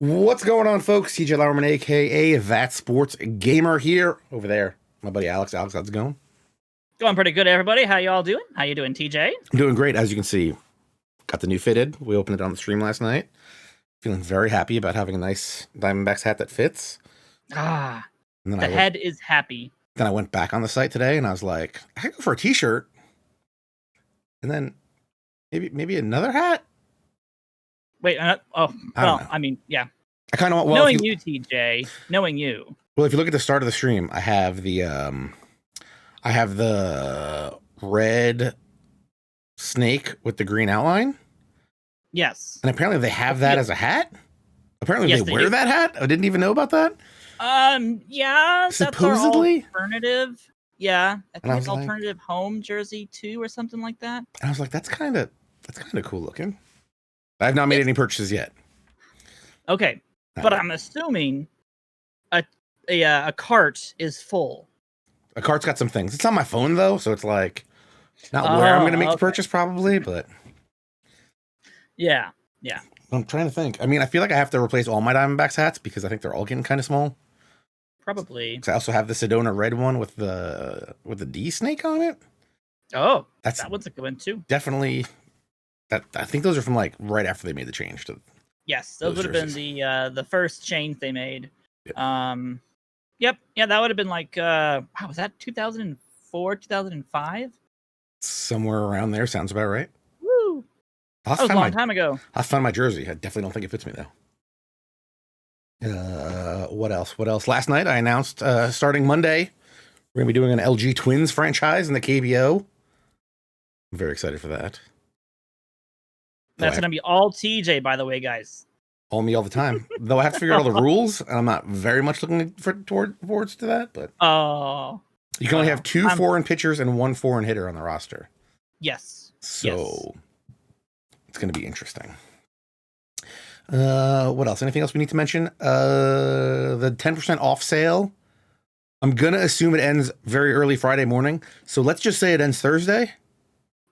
What's going on, folks? TJ Lauerman, aka That Sports Gamer, here. Over there, my buddy Alex. Alex, how's it going? Going pretty good, everybody. How y'all doing? How you doing, TJ? I'm doing great. As you can see, got the new fitted. We opened it on the stream last night. Feeling very happy about having a nice Diamondbacks hat that fits. Ah, And then the head is happy. Then I went back on the site today, and I was like, I could go for a T-shirt, and then maybe another hat. Wait, I mean, yeah. I kind of want. Knowing you, TJ, knowing you. Well, if you look at the start of the stream, I have the red snake with the green outline. Yes. And apparently they have that as a hat. Apparently Yes, they wear that hat. I didn't even know about that. Yeah. Supposedly? That's our alternative. Yeah, I think it's like, alternative home jersey too, or something like that. And I was like, that's kind of cool looking. I have not made any purchases yet. Okay, but I'm assuming a cart is full. A cart's got some things. It's on my phone though, so it's like not where I'm going to make the purchase probably, but yeah. I'm trying to think. I mean, I feel like I have to replace all my Diamondbacks hats because I think they're all getting kind of small. Probably. I also have the Sedona red one with the D snake on it. Oh, that one's a good one too. Definitely. I think those are from like right after they made the change to. Yes, those would have been the first change they made. Yep. Yeah, that would have been like wow, was that 2004, 2005? Somewhere around there sounds about right. Woo! That was a long time ago. I'll find my jersey. I definitely don't think it fits me though. What else? Last night I announced starting Monday we're gonna be doing an LG Twins franchise in the KBO. I'm very excited for that. That's going to be all TJ, by the way, guys. All me all the time. Though I have to figure out all the rules, and I'm not very much looking towards to that. But you can only have two foreign pitchers and one foreign hitter on the roster. Yes. So it's going to be interesting. What else? Anything else we need to mention? The 10% off sale. I'm going to assume it ends very early Friday morning. So let's just say it ends Thursday.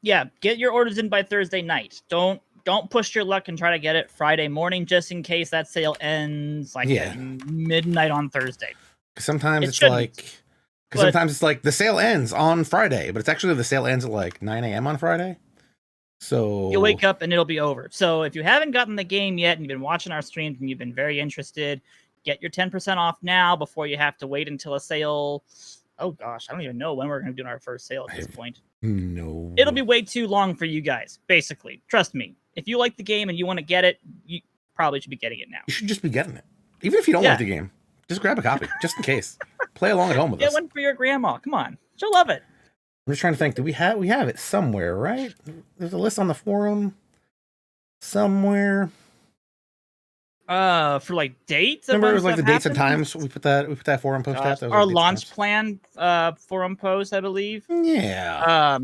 Yeah, get your orders in by Thursday night. Don't push your luck and try to get it Friday morning, just in case that sale ends at midnight on Thursday. Sometimes it's like the sale ends on Friday, but it's actually the sale ends at like 9 a.m. on Friday. So you'll wake up and it'll be over. So if you haven't gotten the game yet and you've been watching our streams and you've been very interested, get your 10% off now before you have to wait until a sale. Oh gosh, I don't even know when we're going to do our first sale at this point. No. It'll be way too long for you guys, basically. Trust me. If you like the game and you want to get it, you probably should be getting it now. You should just be getting it. Even if you don't like the game, just grab a copy, just in case. Play along at home with us. Get one for your grandma. Come on. She'll love it. I'm just trying to think. Do we have it somewhere, right? There's a list on the forum somewhere. For like dates. Remember, it was like the dates and times. We put that forum post out. Our launch plan forum post, I believe. Yeah.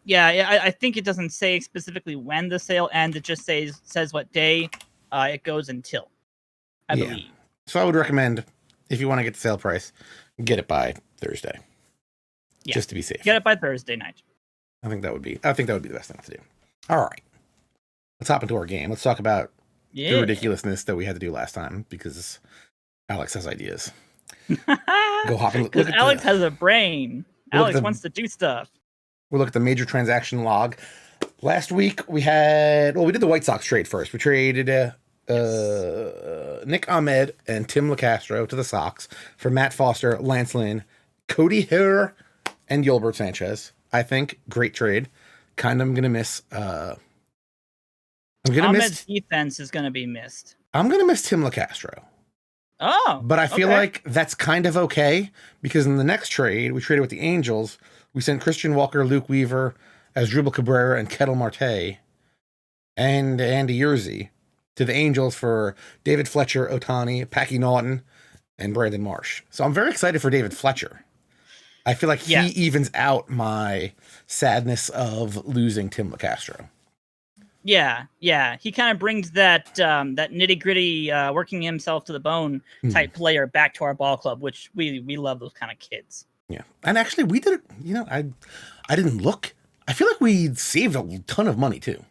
I think it doesn't say specifically when the sale ends. It just says what day it goes until, I believe. So I would recommend, if you want to get the sale price, get it by Thursday. Yeah. Just to be safe. Get it by Thursday night. I think that would be the best thing to do. All right. Let's hop into our game. Let's talk about the ridiculousness that we had to do last time because Alex has ideas. Go hop and look. Alex has a brain. Alex wants to do stuff. We'll look at the major transaction log. Last week we did the White Sox trade first. We traded Nick Ahmed and Tim LeCastro to the Sox for Matt Foster, Lance Lynn, Cody Herr, and Yolbert Sanchez. I think great trade. Kind of gonna miss. Ahmed's defense is gonna be missed. I'm gonna miss Tim LeCastro. Oh, but I feel like that's kind of okay because in the next trade we traded with the Angels. We sent Christian Walker, Luke Weaver, Asdrubal Cabrera, and Kettle Marte, and Andy Yerzy to the Angels for David Fletcher, Ohtani, Packy Naughton, and Brandon Marsh. So I'm very excited for David Fletcher. I feel like he evens out my sadness of losing Tim LeCastro. Yeah. He kind of brings that nitty gritty, working himself to the bone type player back to our ball club, which we love those kind of kids. Yeah, and actually we did it. I didn't look. I feel like we saved a ton of money too.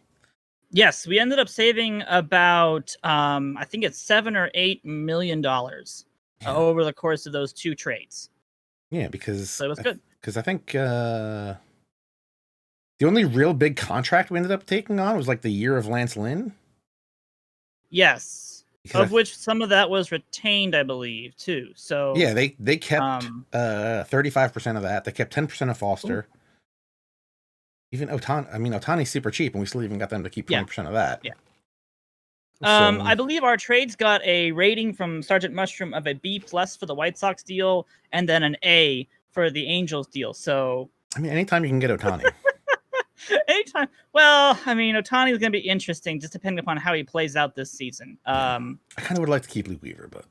Yes, we ended up saving about I think it's $7 or $8 million over the course of those 2 trades. Yeah, because So it was good. Because I think the only real big contract we ended up taking on was like the year of Lance Lynn. Yes, of which some of that was retained, I believe, too. So yeah, they kept 35% of that. They kept 10% of Foster. Ooh. Even Otani. I mean, Otani's super cheap, and we still even got them to keep 20% of that. Yeah. I believe our trades got a rating from Sergeant Mushroom of a B+ for the White Sox deal, and then an A for the Angels deal. So I mean, anytime you can get Otani. Anytime. Well, I mean, Otani is going to be interesting, just depending upon how he plays out this season. I kind of would like to keep Luke Weaver, but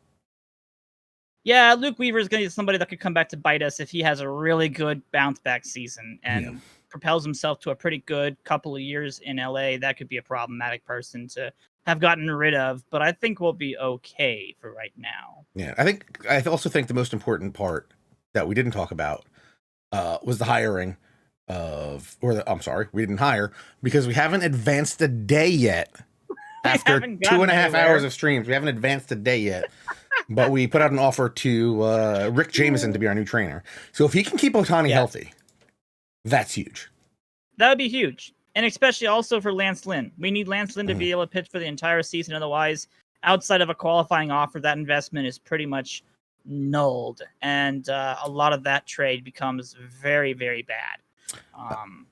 yeah, Luke Weaver is going to be somebody that could come back to bite us if he has a really good bounce back season and propels himself to a pretty good couple of years in LA. That could be a problematic person to have gotten rid of, but I think we'll be okay for right now. Yeah, I also think the most important part that we didn't talk about was the hiring of, I'm sorry, we didn't hire because we haven't advanced a day yet. After 2.5 hours of streams, we haven't advanced a day yet. But we put out an offer to Rick Jameson to be our new trainer. So if he can keep Otani healthy, that's huge. That would be huge. And especially also for Lance Lynn. We need Lance Lynn to be able to pitch for the entire season. Otherwise, outside of a qualifying offer, that investment is pretty much nulled. And a lot of that trade becomes very, very bad. And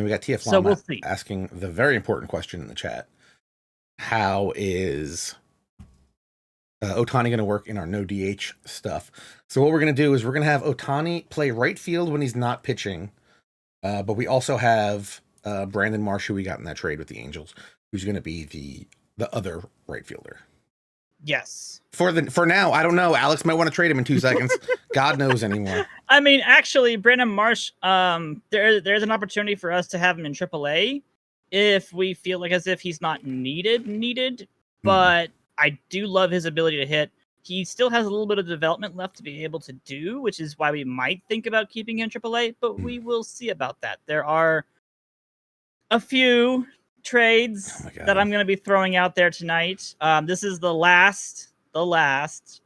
we got TF Lama asking the very important question in the chat. How is Otani going to work in our no DH stuff? So what we're going to do is we're going to have Otani play right field when he's not pitching. But we also have Brandon Marsh, who we got in that trade with the Angels, who's going to be the other right fielder. Yes. For now, I don't know. Alex might want to trade him in 2 seconds. God knows anymore. I mean, actually, Brandon Marsh, there's an opportunity for us to have him in AAA if we feel like as if he's not needed. But I do love his ability to hit. He still has a little bit of development left to be able to do, which is why we might think about keeping him in AAA, but we will see about that. There are a few trades that I'm going to be throwing out there tonight. This is the last,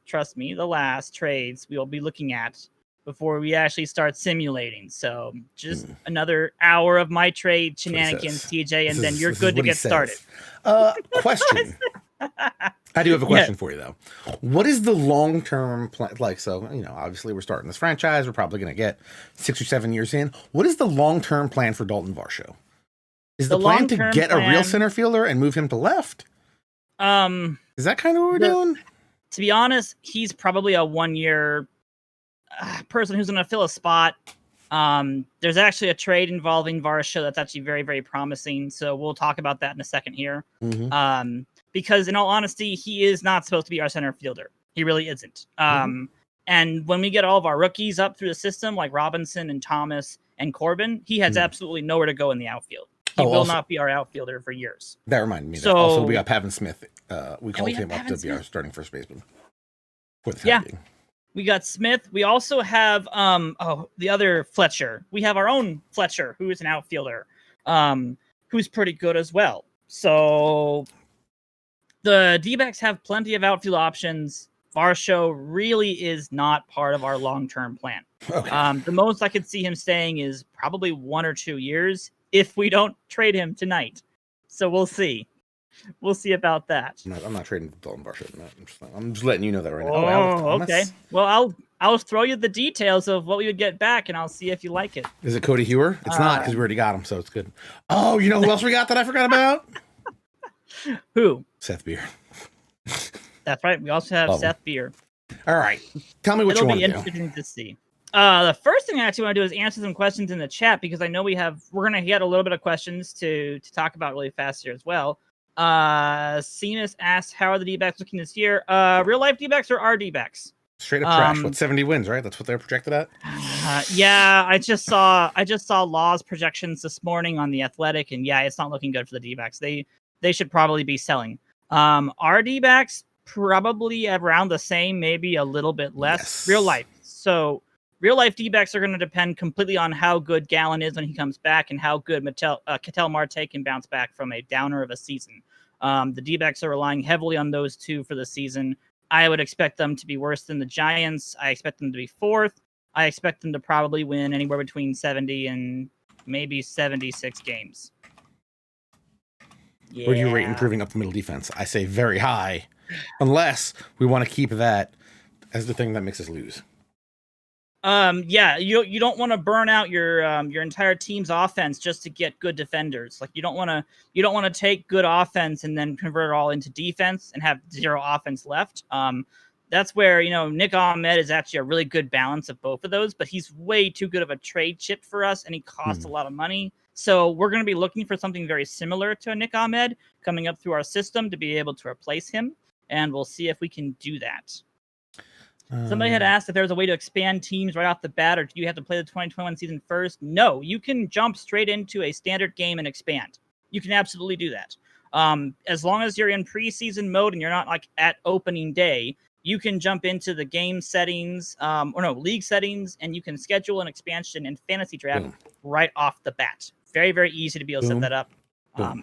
trust me, the last trades we will be looking at before we actually start simulating. So just another hour of my trade shenanigans, TJ, and then you're good to get started. Question. I do have a question for you, though. What is the long-term plan? Like, so, obviously we're starting this franchise. We're probably going to get 6 or 7 years in. What is the long-term plan for Dalton Varsho? Is the plan to get a real center fielder and move him to left? Is that kind of what we're doing? To be honest, he's probably a 1-year person who's going to fill a spot. There's actually a trade involving Varsho that's actually very, very promising. So we'll talk about that in a second here. Because in all honesty, he is not supposed to be our center fielder. He really isn't. And when we get all of our rookies up through the system, like Robinson and Thomas and Corbin, he has absolutely nowhere to go in the outfield. He will not be our outfielder for years. That reminded me. So, also, we got Pavin Smith. We called him up to be our starting first baseman. For the time being. We got Smith. We also have the other Fletcher. We have our own Fletcher, who is an outfielder, who's pretty good as well. So the D-backs have plenty of outfield options. Varsho really is not part of our long-term plan. Okay. The most I could see him staying is probably 1 or 2 years if we don't trade him tonight. So we'll see. We'll see about that. I'm not trading Dalton Varsho. I'm just letting you know that right now. Oh, okay. Well, I'll throw you the details of what we would get back, and I'll see if you like it. Is it Cody Hewer? It's not, because we already got him, so it's good. Oh, you know who else we got that I forgot about? Who? Seth Beer. That's right. We also have Seth Beer. All right. Tell me what you want to do. It'll be interesting to see. The first thing I actually want to do is answer some questions in the chat, because I know we're going to get a little bit of questions to talk about really fast here as well. Cenas asked, how are the D-backs looking this year? Real life D-backs or our D-backs? Straight up trash. What, 70 wins, right? That's what they're projected at? Yeah, I just saw Law's projections this morning on The Athletic, and it's not looking good for the D-backs. They should probably be selling. Our D-backs probably around the same, maybe a little bit less. Real life. So Real life D-backs are going to depend completely on how good Gallen is when he comes back and how good Ketel Marte can bounce back from a downer of a season. The D-backs are relying heavily on those two for the season. I would expect them to be worse than the Giants. I expect them to be fourth. I expect them to probably win anywhere between 70 and maybe 76 games. Where do you rate improving up the middle defense? I say very high, unless we want to keep that as the thing that makes us lose. You don't want to burn out your entire team's offense just to get good defenders. Like you don't want to take good offense and then convert it all into defense and have zero offense left. That's where Nick Ahmed is actually a really good balance of both of those, but he's way too good of a trade chip for us, and he costs a lot of money. So we're going to be looking for something very similar to Nick Ahmed coming up through our system to be able to replace him, and we'll see if we can do that. Somebody had asked if there was a way to expand teams right off the bat, or do you have to play the 2021 season first? No, you can jump straight into a standard game and expand. You can absolutely do that. As long as you're in preseason mode and you're not like at opening day, you can jump into the game settings, league settings, and you can schedule an expansion and fantasy draft right off the bat. Very, very easy to be able to set that up.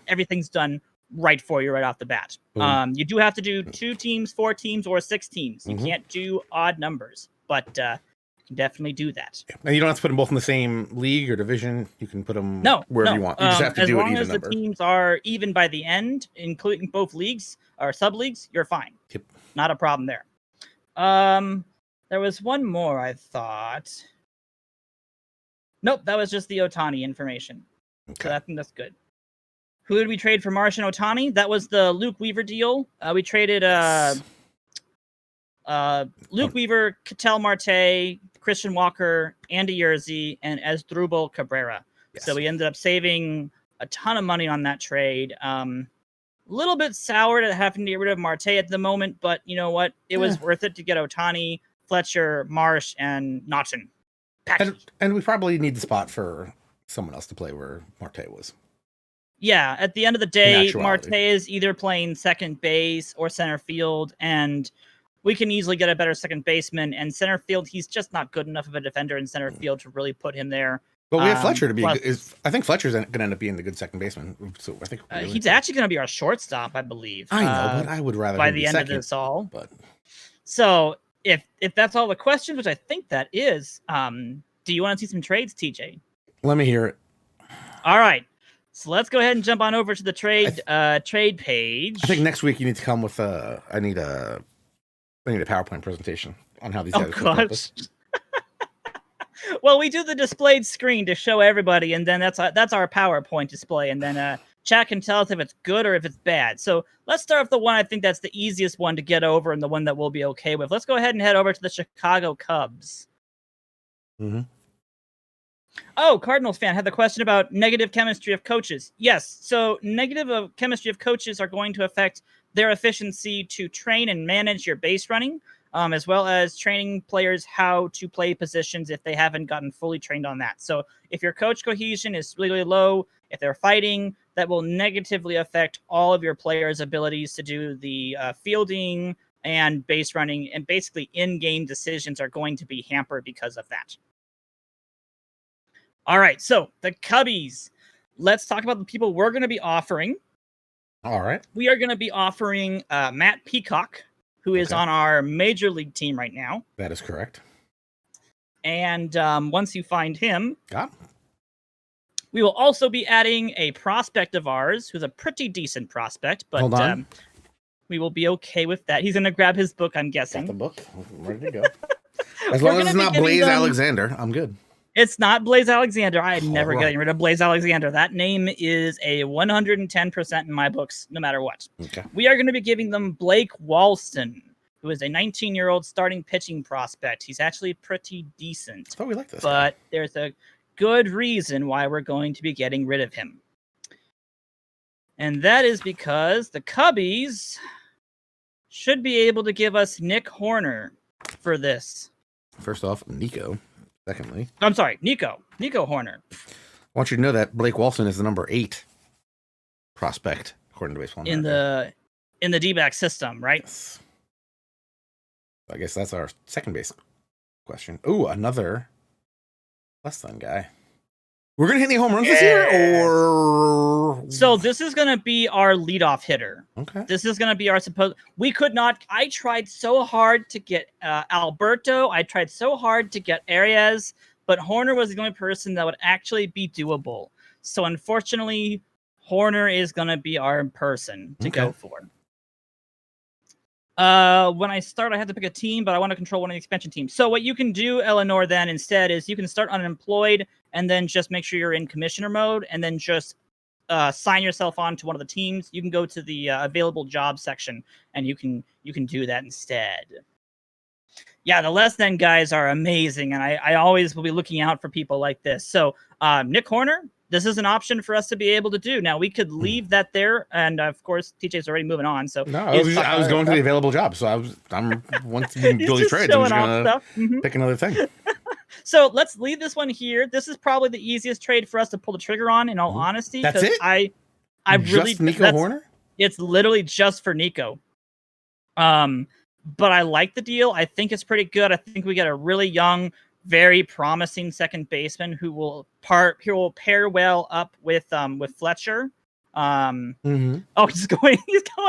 Everything's done right for you right off the bat. You do have to do 2 teams, 4 teams, or 6 teams. You can't do odd numbers, but you can definitely do that. And you don't have to put them both in the same league or division. You can put them wherever you want. You just have to do it even number. As long as the teams are even by the end, including both leagues or sub-leagues, you're fine. Yep. Not a problem there. There was one more, I thought. Nope, that was just the Ohtani information. Okay. So I think that's good. Who did we trade for Marsh and Ohtani? That was the Luke Weaver deal. We traded Luke Weaver, Ketel Marte, Christian Walker, Andy Yerzy, and Asdrubal Cabrera. Yes. So we ended up saving a ton of money on that trade. A little bit soured at having to get rid of Marte at the moment, but you know what? It was worth it to get Ohtani, Fletcher, Marsh, and Naughton. And we probably need the spot for someone else to play where Marte was. Yeah, at the end of the day, Marte is either playing second base or center field, and we can easily get a better second baseman. And center field, he's just not good enough of a defender in center field to really put him there. But we have Fletcher to be. I think Fletcher's going to end up being the good second baseman. So I think he's actually going to be our shortstop, I believe. I know, but I would rather by the end of this all. But so if that's all the questions, which I think that is, do you want to see some trades, TJ? Let me hear it. All right. So let's go ahead and jump on over to the trade page. I think next week you need to come with I need a PowerPoint presentation on how these guys gosh. Well, we do the displayed screen to show everybody, and then that's our PowerPoint display, and then chat can tell us if it's good or if it's bad. So let's start with the one I think that's the easiest one to get over and the one that we'll be okay with. Let's go ahead and head over to the Chicago Cubs. Mm-hmm. Oh, Cardinals fan had the question about negative chemistry of coaches. Yes, so negative chemistry of coaches are going to affect their efficiency to train and manage your base running, as well as training players how to play positions if they haven't gotten fully trained on that. So if your coach cohesion is really, really low, if they're fighting, that will negatively affect all of your players' abilities to do the fielding and base running, and basically in-game decisions are going to be hampered because of that. All right, so the Cubbies. Let's talk about the people we're going to be offering. All right. We are going to be offering Matt Peacock, who is on our major league team right now. That is correct. And once you find him, we will also be adding a prospect of ours who's a pretty decent prospect, but hold on. We will be okay with that. He's going to grab his book, I'm guessing. Got the book. I'm ready to go. As long as it's not Blaze Alexander, I'm good. It's not Blaze Alexander. I'm never getting rid of Blaze Alexander. That name is a 110% in my books, no matter what. Okay. We are going to be giving them Blake Walston, who is a 19-year-old starting pitching prospect. He's actually pretty decent. Oh, we like this. But there's a good reason why we're going to be getting rid of him. And that is because the Cubbies should be able to give us Nick Horner for this. First off, Nico. Secondly, I'm sorry, Nico Horner. I want you to know that Blake Walston is the number 8 prospect according to Baseball America. In the D-back system, right? Yes. I guess that's our second base question. Ooh, another less than guy. We're gonna hit any home runs this year, or so this is gonna be our leadoff hitter. Okay. This is gonna be our supposed. We could not. I tried so hard to get Alberto. I tried so hard to get Arias, but Horner was the only person that would actually be doable. So unfortunately, Horner is gonna be our person to go for. When I start, I have to pick a team, but I want to control one of the expansion teams. So what you can do, Eleanor, then instead is you can start unemployed and then just make sure you're in commissioner mode and then just sign yourself on to one of the teams. You can go to the available jobs section and you can do that instead. Yeah, the less than guys are amazing, and I always will be looking out for people like this. So Nick Horner, this is an option for us to be able to do. Now, we could leave that there, and of course, TJ's already moving on. So no, I was going to the available job, so I'm once you do these trades, I'm just gonna pick another thing. So let's leave this one here. This is probably the easiest trade for us to pull the trigger on. In all honesty, that's it. I really just Nico Horner. It's literally just for Nico. But I like the deal. I think it's pretty good. I think we get a really young, very promising second baseman who will pair well up with Fletcher. Oh, he's going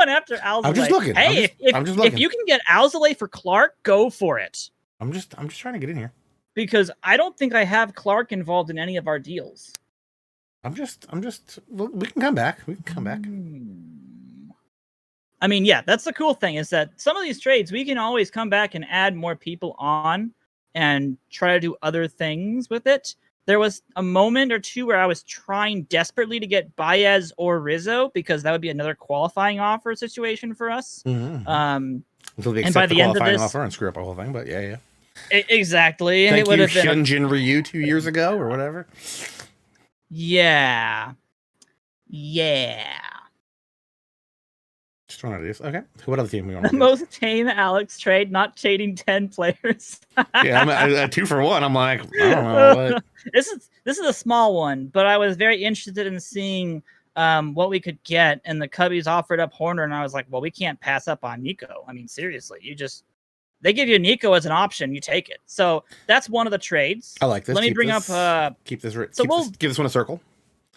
after Alzolay. I'm just looking. Hey, if you can get Alzolay for Clark, go for it. I'm just trying to get in here because I don't think I have Clark involved in any of our deals. I'm just. Well, we can come back. I mean, yeah, that's the cool thing is that some of these trades, we can always come back and add more people on and try to do other things with it. There was a moment or two where I was trying desperately to get Baez or Rizzo because that would be another qualifying offer situation for us. Until they accept the qualifying offer and screw up the whole thing, but yeah. Exactly. Thank you, Hyunjin Ryu 2 years ago or whatever. Yeah. Just one of these. Okay. What other team we want to do? Most tame Alex trade, not trading 10 players. Yeah, I'm a 2-for-1. I'm like, I don't know. This is a small one, but I was very interested in seeing what we could get, and the Cubbies offered up Horner, and I was like, well, we can't pass up on Nico. I mean, seriously, they give you Nico as an option, you take it. So that's one of the trades. I like this. Let me bring up. Keep this. Give this one a circle.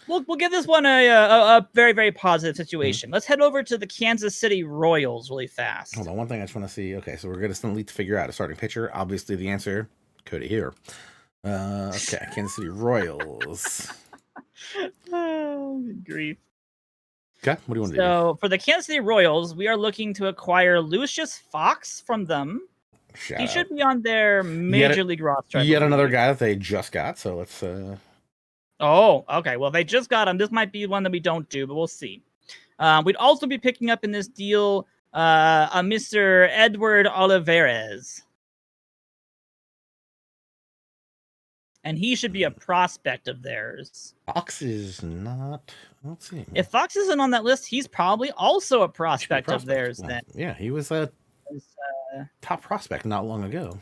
We'll give this one a very, very positive situation. Let's head over to the Kansas City Royals really fast. Hold on, one thing I just want to see. Okay, so we're going to still need to figure out a starting pitcher. Obviously, the answer, Cody here. Okay, Kansas City Royals. Oh, grief. Okay, what do you want to do? So for the Kansas City Royals, we are looking to acquire Lucius Fox from them. He should be on their major league roster. Yet another guy that they just got. So let's. Oh, okay. Well, they just got him. This might be one that we don't do, but we'll see. We'd also be picking up in this deal a Mr. Edward Olivares. And he should be a prospect of theirs. Fox is not. Let's see. If Fox isn't on that list, he's probably also a prospect of theirs then. Yeah, he was a top prospect not long ago.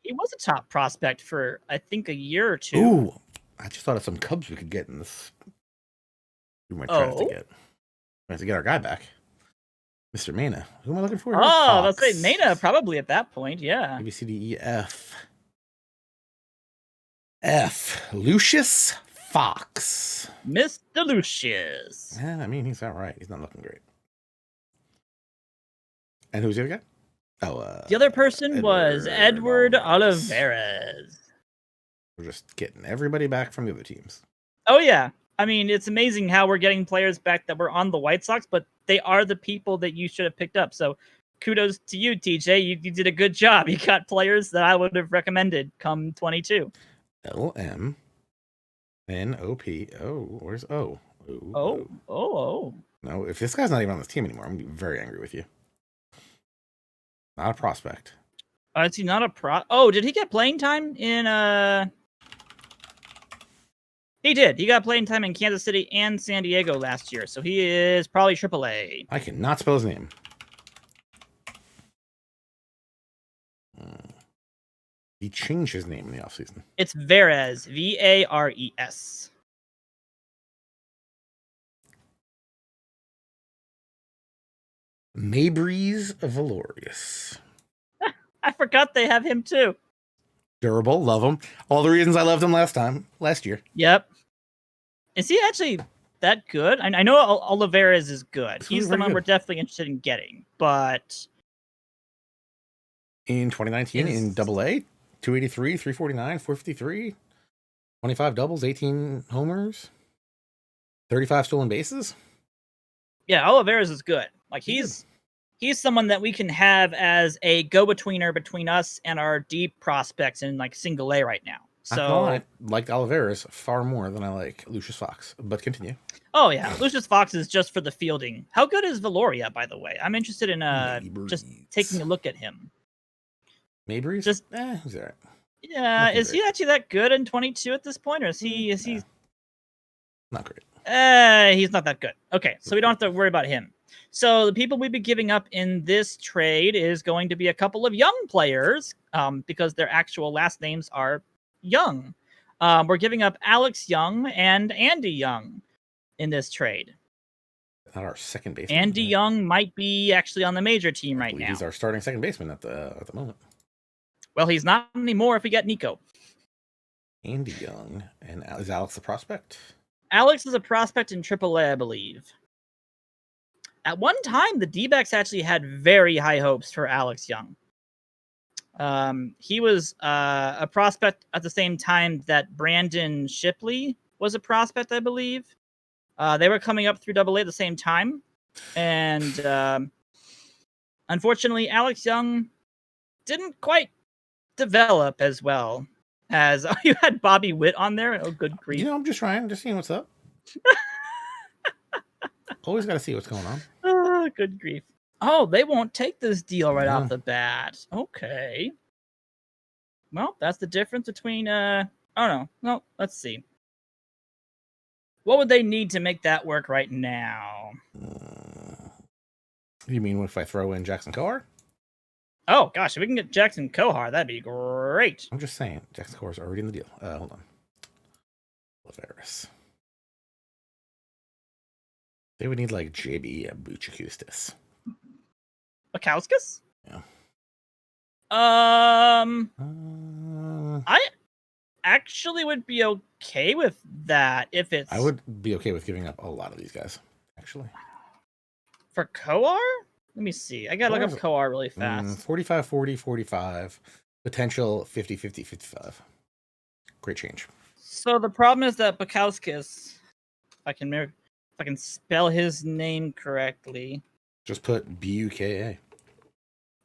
He was a top prospect for, I think, a year or two. Ooh. I just thought of some Cubs we could get in this. We might try to get. We have to get our guy back, Mr. Mena. Who am I looking for? Oh, let's say Mena probably at that point. Yeah. A B C D E F. Lucius Fox. Mr. Lucius. Yeah, I mean he's all right. He's not looking great. And who's the other guy? Oh, the other person was Edward Olivares. We're just getting everybody back from the other teams. Oh, yeah. I mean, it's amazing how we're getting players back that were on the White Sox, but they are the people that you should have picked up. So kudos to you, TJ. You did a good job. You got players that I would have recommended come 22. LMNOP. Oh, where's O? Oh. No, if this guy's not even on this team anymore, I'm going to be very angry with you. Not a prospect. Is he not a pro? Oh, did he get playing time in He did. He got playing time in Kansas City and San Diego last year, so he is probably AAA. I cannot spell his name. He changed his name in the offseason. It's Vares. Vares. Maybreeze Valorius. I forgot they have him too. Durable, love him. All the reasons I loved him last year. Yep. Is he actually that good? I know Olivares is good. He's the one we're definitely interested in getting, but in 2019 in AA, 283, 349, 453, 25 doubles, 18 homers, 35 stolen bases. Yeah, Olivares is good. Like he's someone that we can have as a go-betweener between us and our deep prospects in like single A right now. So I liked Olivares far more than I like Lucius Fox, but continue. Oh yeah, Lucius Fox is just for the fielding. How good is Valoria, by the way? I'm interested in just taking a look at him. Mabry's? Just he's all right. Yeah, is he actually that good in 22 at this point, or is he not great? He's not that good. Okay, so we don't have to worry about him. So the people we'd be giving up in this trade is going to be a couple of young players, because their actual last names are Young. We're giving up Alex Young and Andy Young in this trade. Not our second baseman. Andy Young might be actually on the major team right now. He's our starting second baseman at the moment. Well, he's not anymore if we get Nico. Andy Young. And is Alex a prospect? Alex is a prospect in AAA, I believe. At one time, the D-backs actually had very high hopes for Alex Young. He was a prospect at the same time that Brandon Shipley was a prospect, I believe. They were coming up through AA at the same time. And unfortunately, Alex Young didn't quite develop as well as you had Bobby Witt on there. Oh, good grief. You know, I'm just seeing what's up. Always got to see what's going on. Oh, good grief. Oh, they won't take this deal right off the bat. Okay. Well, that's the difference between, oh no. No, let's see. What would they need to make that work right now? You mean if I throw in Jackson Kohar? Oh, gosh, if we can get Jackson Kohar, that'd be great. I'm just saying, Jackson Kohar's already in the deal. Hold on. Olivares. They would need like JB Buchakustis. Bakauskas? Yeah. I actually would be okay with that if it's... I would be okay with giving up a lot of these guys, actually. For Kohar? Let me see. I gotta look up Kohar really fast. 45, 40, 45. Potential 50, 50, 55. Great change. So the problem is that Bakauskas, if I can spell his name correctly. Just put Buka.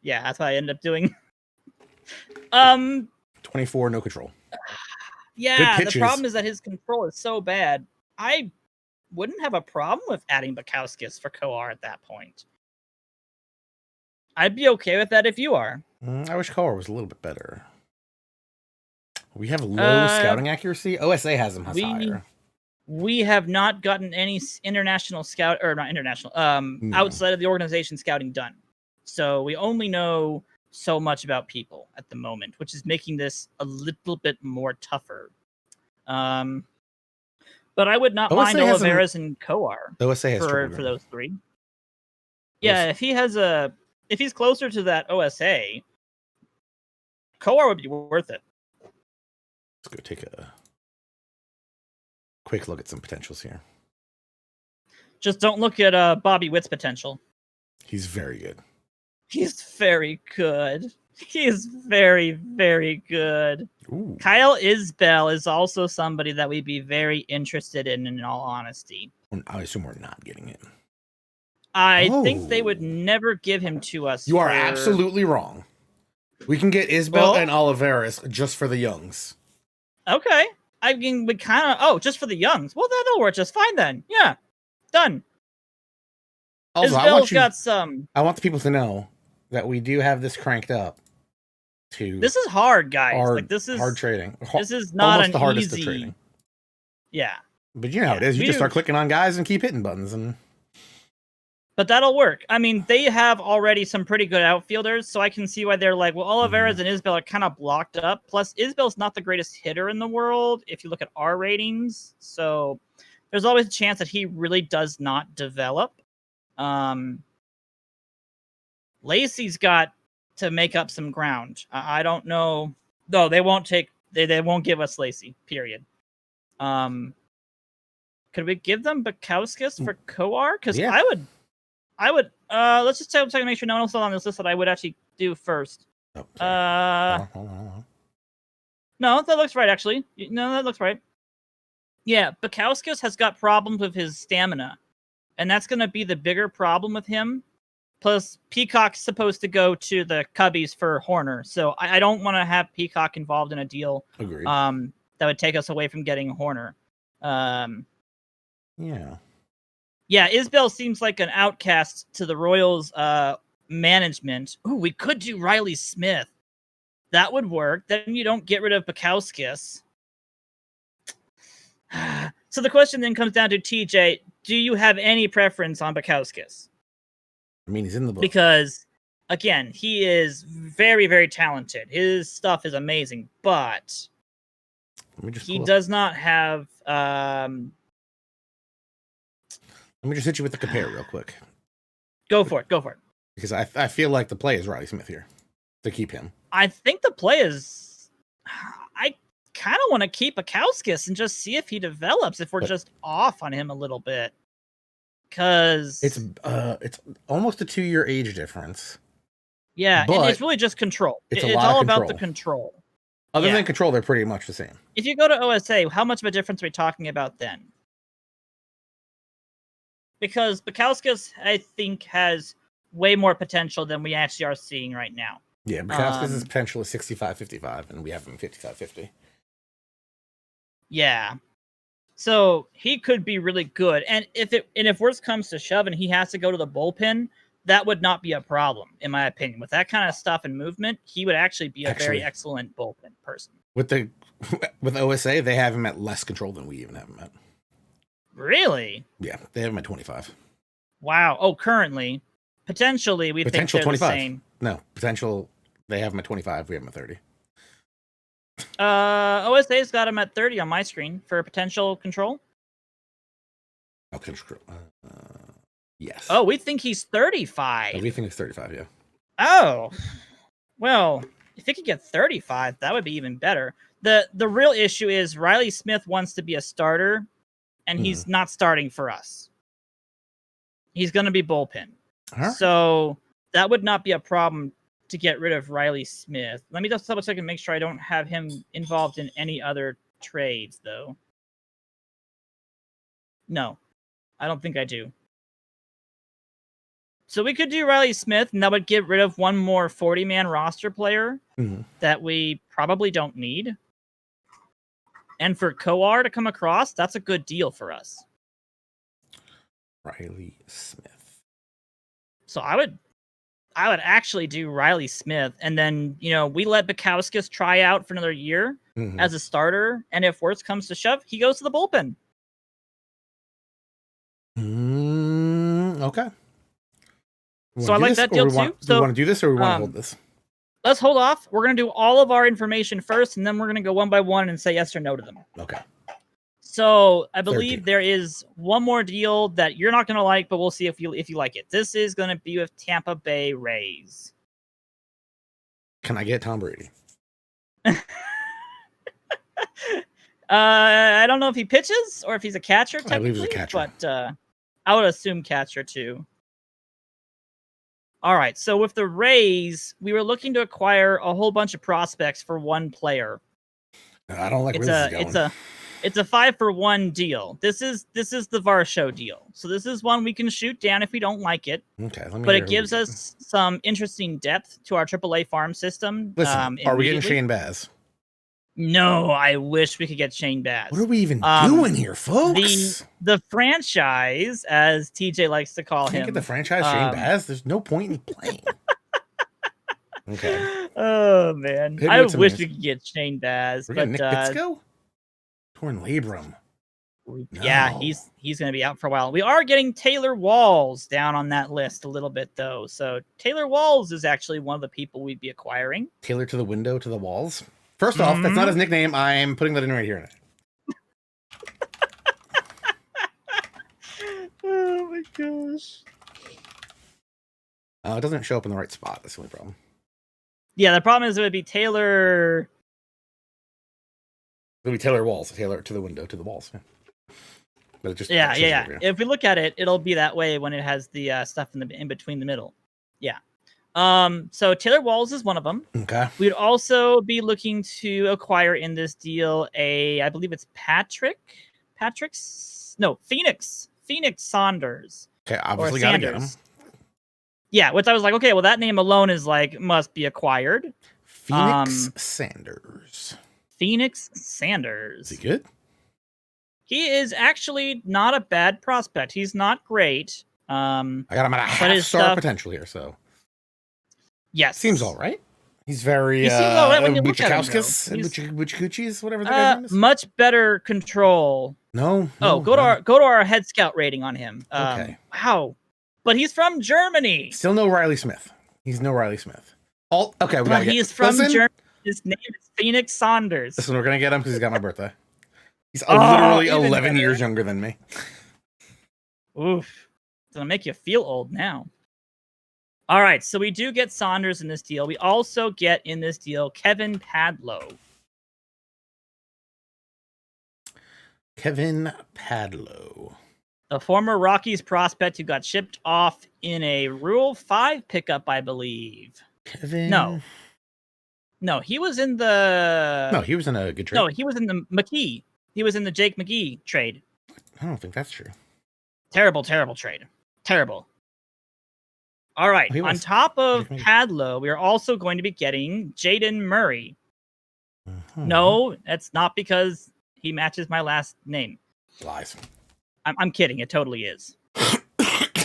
Yeah, that's what I ended up doing. 24, no control. Yeah, the problem is that his control is so bad. I wouldn't have a problem with adding Bakauskas for Kohar at that point. I'd be okay with that if you are. I wish Kohar was a little bit better. We have low scouting accuracy. OSA has him higher. We have not gotten any international scout, or not international, outside of the organization scouting done. So we only know so much about people at the moment, which is making this a little bit more tougher. But I would not mind Olivares and Kohar for those three. Yeah, if he's closer to that OSA, Kohar would be worth it. Let's go take a quick look at some potentials here. Just don't look at Bobby Witt's potential. He's very good. He's very good. He's very, very good. Ooh. Kyle Isbell is also somebody that we'd be very interested in all honesty. I assume we're not getting it. I think they would never give him to us. You are absolutely wrong. We can get Isbell and Olivares just for the Youngs. Okay. I mean, we kind of... just for the Youngs. Well, that'll work just fine then. Yeah. Done. Also, Isbell's got some... I want the people to know that we do have this cranked up to... This is hard, guys. This is hard trading. This is not almost the hardest of trading. Yeah. But you know how it is. You just start clicking on guys and keep hitting buttons. But that'll work. I mean, they have already some pretty good outfielders, so I can see why they're like, well, Olivares and Isbell are kind of blocked up. Plus, Isbell's not the greatest hitter in the world if you look at our ratings. So there's always a chance that he really does not develop. Lacey's got to make up some ground. I don't know No, they won't take. They won't give us Lacey. Period. Could we give them Bukowskis for Coar? Because Yeah. I would. Let's just check to make sure no one else is on this list that I would actually do first. Oh, hold on. No, that looks right. Actually, no, that looks right. Yeah, Bukowskis has got problems with his stamina, and that's going to be the bigger problem with him. Plus, Peacock's supposed to go to the Cubbies for Horner, so I don't want to have Peacock involved in a deal. Agreed. That would take us away from getting Horner. Yeah. Yeah, Isbell seems like an outcast to the Royals management. Ooh, we could do Riley Smith. That would work. Then you don't get rid of Bukowskis. So the question then comes down to TJ, do you have any preference on Bukowskis? I mean, he's in the book. Because, again, he is very, very talented. His stuff is amazing, but he does not have... Let me just hit you with the compare real quick. Go for it. Because I feel like the play is Riley Smith here to keep him. I think the play is... I kind of want to keep Bukowskis and just see if he develops, if we're just off on him a little bit. Because... It's almost a 2-year age difference. Yeah, and it's really just control. It's all about the control. Other than control, they're pretty much the same. If you go to OSA, how much of a difference are we talking about then? Because Bukowskis, I think, has way more potential than we actually are seeing right now. Yeah, Bukowskis' potential is 65-55, and we have him 55-50. Yeah. So he could be really good. And if worse comes to shove and he has to go to the bullpen, that would not be a problem, in my opinion. With that kind of stuff and movement, he would actually be a very excellent bullpen person. With OSA, they have him at less control than we even have him at. Really? Yeah, they have him at 25. Wow. Oh, currently. Potentially, we think they're 25. The same. No, potential, they have him at 25, we have him at 30. OSA's got him at 30 on my screen for potential control. Oh, control. Yes. Oh, we think he's 35. We think he's 35, yeah. Oh. Well, if he could get 35, that would be even better. The real issue is Riley Smith wants to be a starter, and he's not starting for us. He's going to be bullpen. Right. So that would not be a problem to get rid of Riley Smith. Let me just double check and make sure I don't have him involved in any other trades, though. No, I don't think I do. So we could do Riley Smith, and that would get rid of one more 40-man roster player that we probably don't need. And for Coar to come across, that's a good deal for us. Riley Smith. So I would actually do Riley Smith, and then, we let Bukowskis try out for another year as a starter, and if worse comes to shove, he goes to the bullpen. Okay. So I like that deal too. Do we want to do this, or we want to hold this? Let's hold off. We're going to do all of our information first, and then we're going to go one by one and say yes or no to them. Okay. So I believe there is one more deal that you're not going to like, but we'll see if you like it. This is going to be with Tampa Bay Rays. Can I get Tom Brady? I don't know if he pitches or if he's a catcher. I believe he's a catcher. But I would assume catcher too. All right. So with the Rays, we were looking to acquire a whole bunch of prospects for one player. No, I don't like where this is going. It's a 5-for-1 deal. This is the Varsho deal. So this is one we can shoot down if we don't like it. Okay, but it gives us some interesting depth to our AAA farm system. Listen, are we getting Shane Baz? No, I wish we could get Shane Baz. What are we even doing here, folks? The franchise, as TJ likes to call him. Can't get the franchise Shane Baz? There's no point in playing. Okay. Oh, man. I wish we could get Shane Baz. We're getting Nick Bitsko? Torn labrum. No. Yeah, he's going to be out for a while. We are getting Taylor Walls down on that list a little bit, though. So Taylor Walls is actually one of the people we'd be acquiring. Taylor to the window to the walls? First off, that's not his nickname. I'm putting that in right here. Oh, my gosh. It doesn't show up in the right spot. That's the only problem. Yeah, the problem is it would be Taylor It'll be Taylor Walls. Taylor to the window, to the walls. Yeah. But it just Yeah. If we look at it, it'll be that way when it has the stuff in between the middle. Yeah. So Taylor Walls is one of them. Okay. We'd also be looking to acquire in this deal I believe it's Phoenix Saunders. Okay, obviously gotta get him. Yeah, which I was like, okay, well that name alone is like must be acquired. Phoenix Sanders. Phoenix Sanders. Is he good? He is actually not a bad prospect. He's not great. I got him at a half-star potential here, so yes, seems all right. He's very seems all right when you look at him, Buchikowskis, whatever the guy's name is. Much better control. No. Go to our head scout rating on him. Okay. Wow, but he's from Germany. Still no Riley Smith. He's no Riley Smith. Okay, but he's from Germany. His name is Phoenix Saunders. Listen, we're gonna get him because he's got my birthday. He's literally 11 years younger than me. Oof. It's going to make you feel old now. All right, so we do get Saunders in this deal. We also get in this deal Kevin Padlow. Kevin Padlow. The former Rockies prospect who got shipped off in a Rule 5 pickup, I believe. Kevin? No, he was in the... No, he was in a good trade. No, he was in the McKee. He was in the Jake McGee trade. I don't think that's true. Terrible trade. Terrible. All right. On top of Padlow, we are also going to be getting Jaden Murray. Uh-huh. No, that's not because he matches my last name. Lies. I'm kidding. It totally is.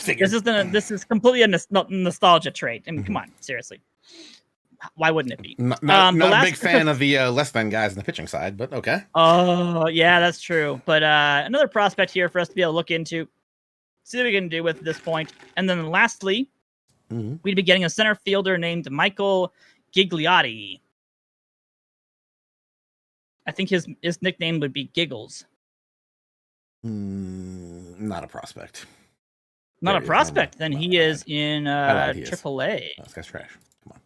This is completely a nostalgia trait. I mean, come on, seriously. Why wouldn't it be? Not a big fan of the less than guys in the pitching side, but okay. Oh, yeah, that's true. But another prospect here for us to be able to look into, see what we can do with this point. And then lastly, we'd be getting a center fielder named Michael Gigliotti. I think his nickname would be Giggles. Not a prospect. Not a prospect. Then he is in AAA. Oh, this guy's trash. Come on.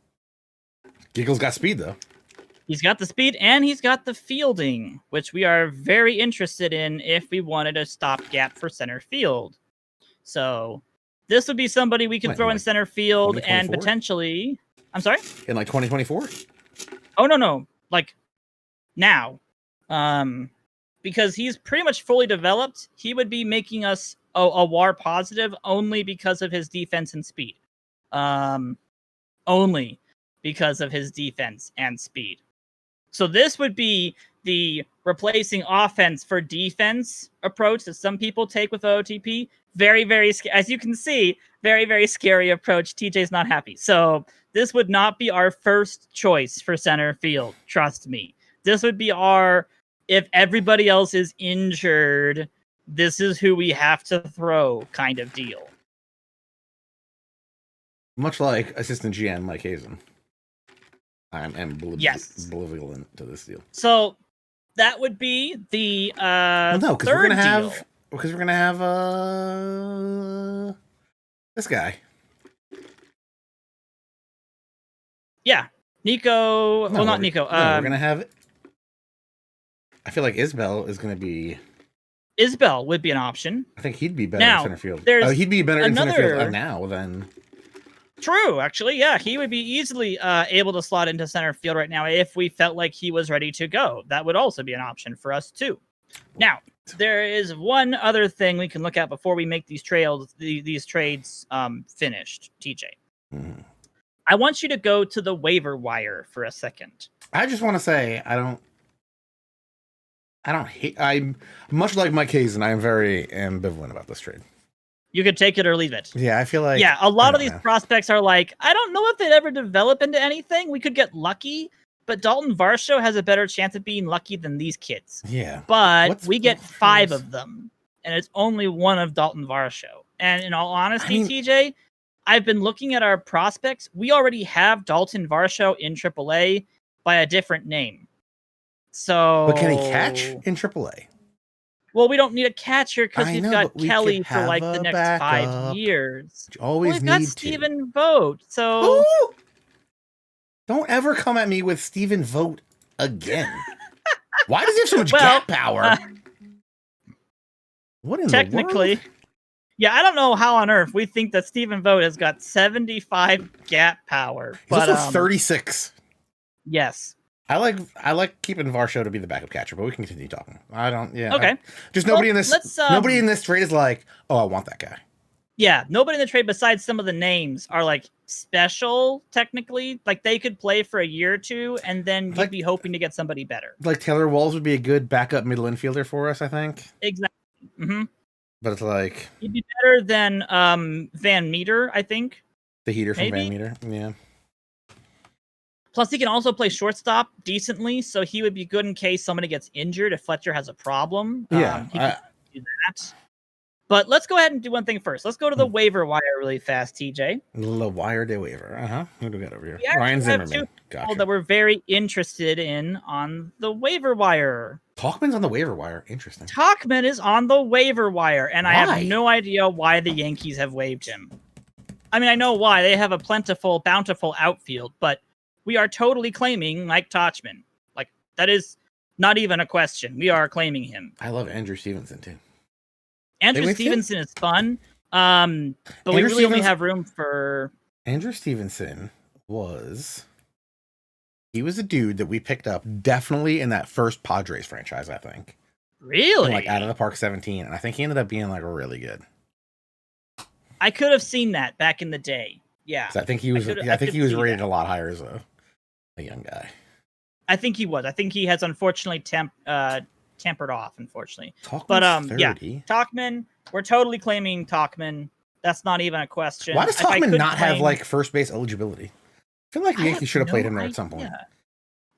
Giggles got speed, though. He's got the speed and he's got the fielding, which we are very interested in if we wanted a stopgap for center field. So this would be somebody we could throw in center field and potentially... I'm sorry? In like 2024? Oh, no. Like now. Because he's pretty much fully developed. He would be making us a WAR positive only because of his defense and speed. Only because of his defense and speed. So this would be the replacing offense for defense approach that some people take with OOTP. Very, very, as you can see, very, very scary approach. TJ's not happy. So this would not be our first choice for center field. Trust me. This would be if everybody else is injured, this is who we have to throw kind of deal. Much like assistant GM Mike Hazen. I'm ambivalent to this deal. So that would be the because we're gonna have this guy. Yeah, Nico. Well, not Nico. We're gonna have. I feel like Isbell is gonna be. Isbell would be an option. I think he'd be better in center field. He'd be better in center field now than. True, actually, yeah, he would be easily able to slot into center field right now if we felt like he was ready to go. That would also be an option for us too. Now, there is one other thing we can look at before we make these trades finished, TJ. Mm-hmm. I want you to go to the waiver wire for a second. I just want to say I'm much like Mike Hazen. I am very ambivalent about this trade. You could take it or leave it. Yeah, I feel like... Yeah, a lot of these prospects are like, I don't know if they'd ever develop into anything. We could get lucky, but Dalton Varsho has a better chance of being lucky than these kids. Yeah. But we get 5 of them, and it's only one of Dalton Varsho. And in all honesty, TJ, I've been looking at our prospects. We already have Dalton Varsho in AAA by a different name. So... But can he catch in AAA? Well, we don't need a catcher because we've got Kelly for like the next 5 years. We've got Stephen Vogt, so... Ooh! Don't ever come at me with Stephen Vogt again. Why does he have so much gap power? What in technically, the world? yeah, I don't know how on earth we think that Stephen Vogt has got 75 gap power. He's also 36. Yes. I like keeping Varsho to be the backup catcher, but we can continue talking. I don't. Yeah. Okay. Just nobody in this. Nobody in this trade is like, oh, I want that guy. Yeah, nobody in the trade besides some of the names are like special. Technically, like they could play for a year or two, and then you'd be hoping to get somebody better. Like Taylor Walls would be a good backup middle infielder for us, I think. Exactly. Mm-hmm. But it's like he'd be better than Van Meter, I think. The heater from Van Meter, yeah. Plus, he can also play shortstop decently, so he would be good in case somebody gets injured if Fletcher has a problem. Yeah, he can do that. But let's go ahead and do one thing first. Let's go to the waiver wire really fast, TJ. The wire day waiver. Who do we got over here? Ryan Zimmerman. Gotcha. That we're very interested in on the waiver wire. Talkman's on the waiver wire. Interesting. Talkman is on the waiver wire, and why? I have no idea why the Yankees have waived him. I mean, I know why. They have a plentiful, bountiful outfield, but we are totally claiming Mike Tauchman. Like, that is not even a question. We are claiming him. I love Andrew Stevenson, too. Andrew Stevenson is fun, but we really only have room for... Andrew Stevenson he was a dude that we picked up definitely in that first Padres franchise, I think. Really? In, like, Out of the Park 17, and I think he ended up being, like, really good. I could have seen that back in the day. Yeah. I think he was rated a lot higher as a young guy. I think he was. I think he has unfortunately tempered off, unfortunately. Talkman's but 30. Yeah, Tauchman. We're totally claiming Tauchman. That's not even a question. Why does Tauchman not have like first base eligibility? I feel like the Yankees should have played him there at some point.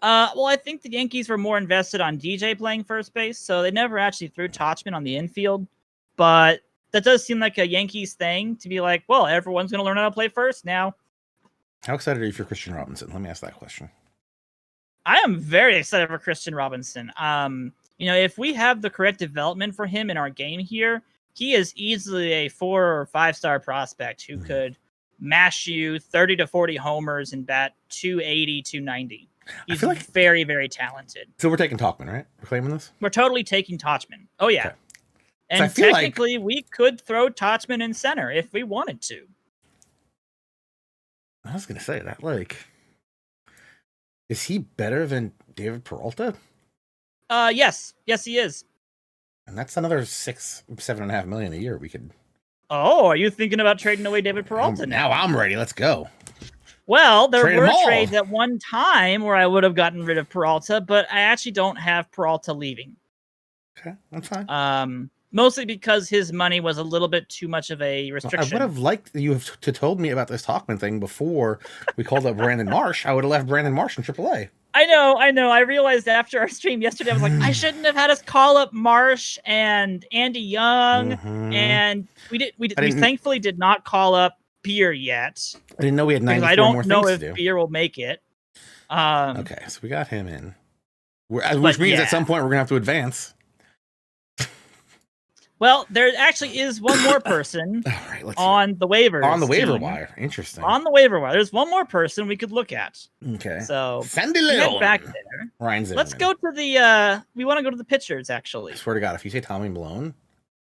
Well, I think the Yankees were more invested on DJ playing first base, so they never actually threw Tauchman on the infield. But that does seem like a Yankees thing to be like, well, everyone's going to learn how to play first now. How excited are you for Christian Robinson? Let me ask that question. I am very excited for Christian Robinson. If we have the correct development for him in our game here, he is easily a 4 or 5-star prospect who could mash you 30 to 40 homers and bat 280, 290. He's very, very talented. So we're taking Tauchman, right? We're claiming this? We're totally taking Tauchman. Oh, yeah. Okay. And technically, we could throw Tauchman in center if we wanted to. I was going to say that, is he better than David Peralta? Yes. Yes, he is. And that's another $7.5 million a year we could. Oh, are you thinking about trading away David Peralta now? Now I'm ready. Let's go. Well, there were trades at one time where I would have gotten rid of Peralta, but I actually don't have Peralta leaving. Okay, that's fine. Mostly because his money was a little bit too much of a restriction. I would have liked you to told me about this Tauchman thing before we called up Brandon Marsh. I would have left Brandon Marsh in AAA. I know. I realized after our stream yesterday, I was like, I shouldn't have had us call up Marsh and Andy Young, and we thankfully did not call up Beer yet. I didn't know we had 94 more things to do. I don't know if Beer will make it. Okay, so we got him in, which means at some point we're gonna have to advance. Well, there actually is one more person on the waiver. On the waiver wire. Interesting. On the waiver wire. There's one more person we could look at. Okay. So send it back there. Ryan Zimmerman. Let's go to the we want to go to the pitchers, actually. I swear to God, if you say Tommy Malone,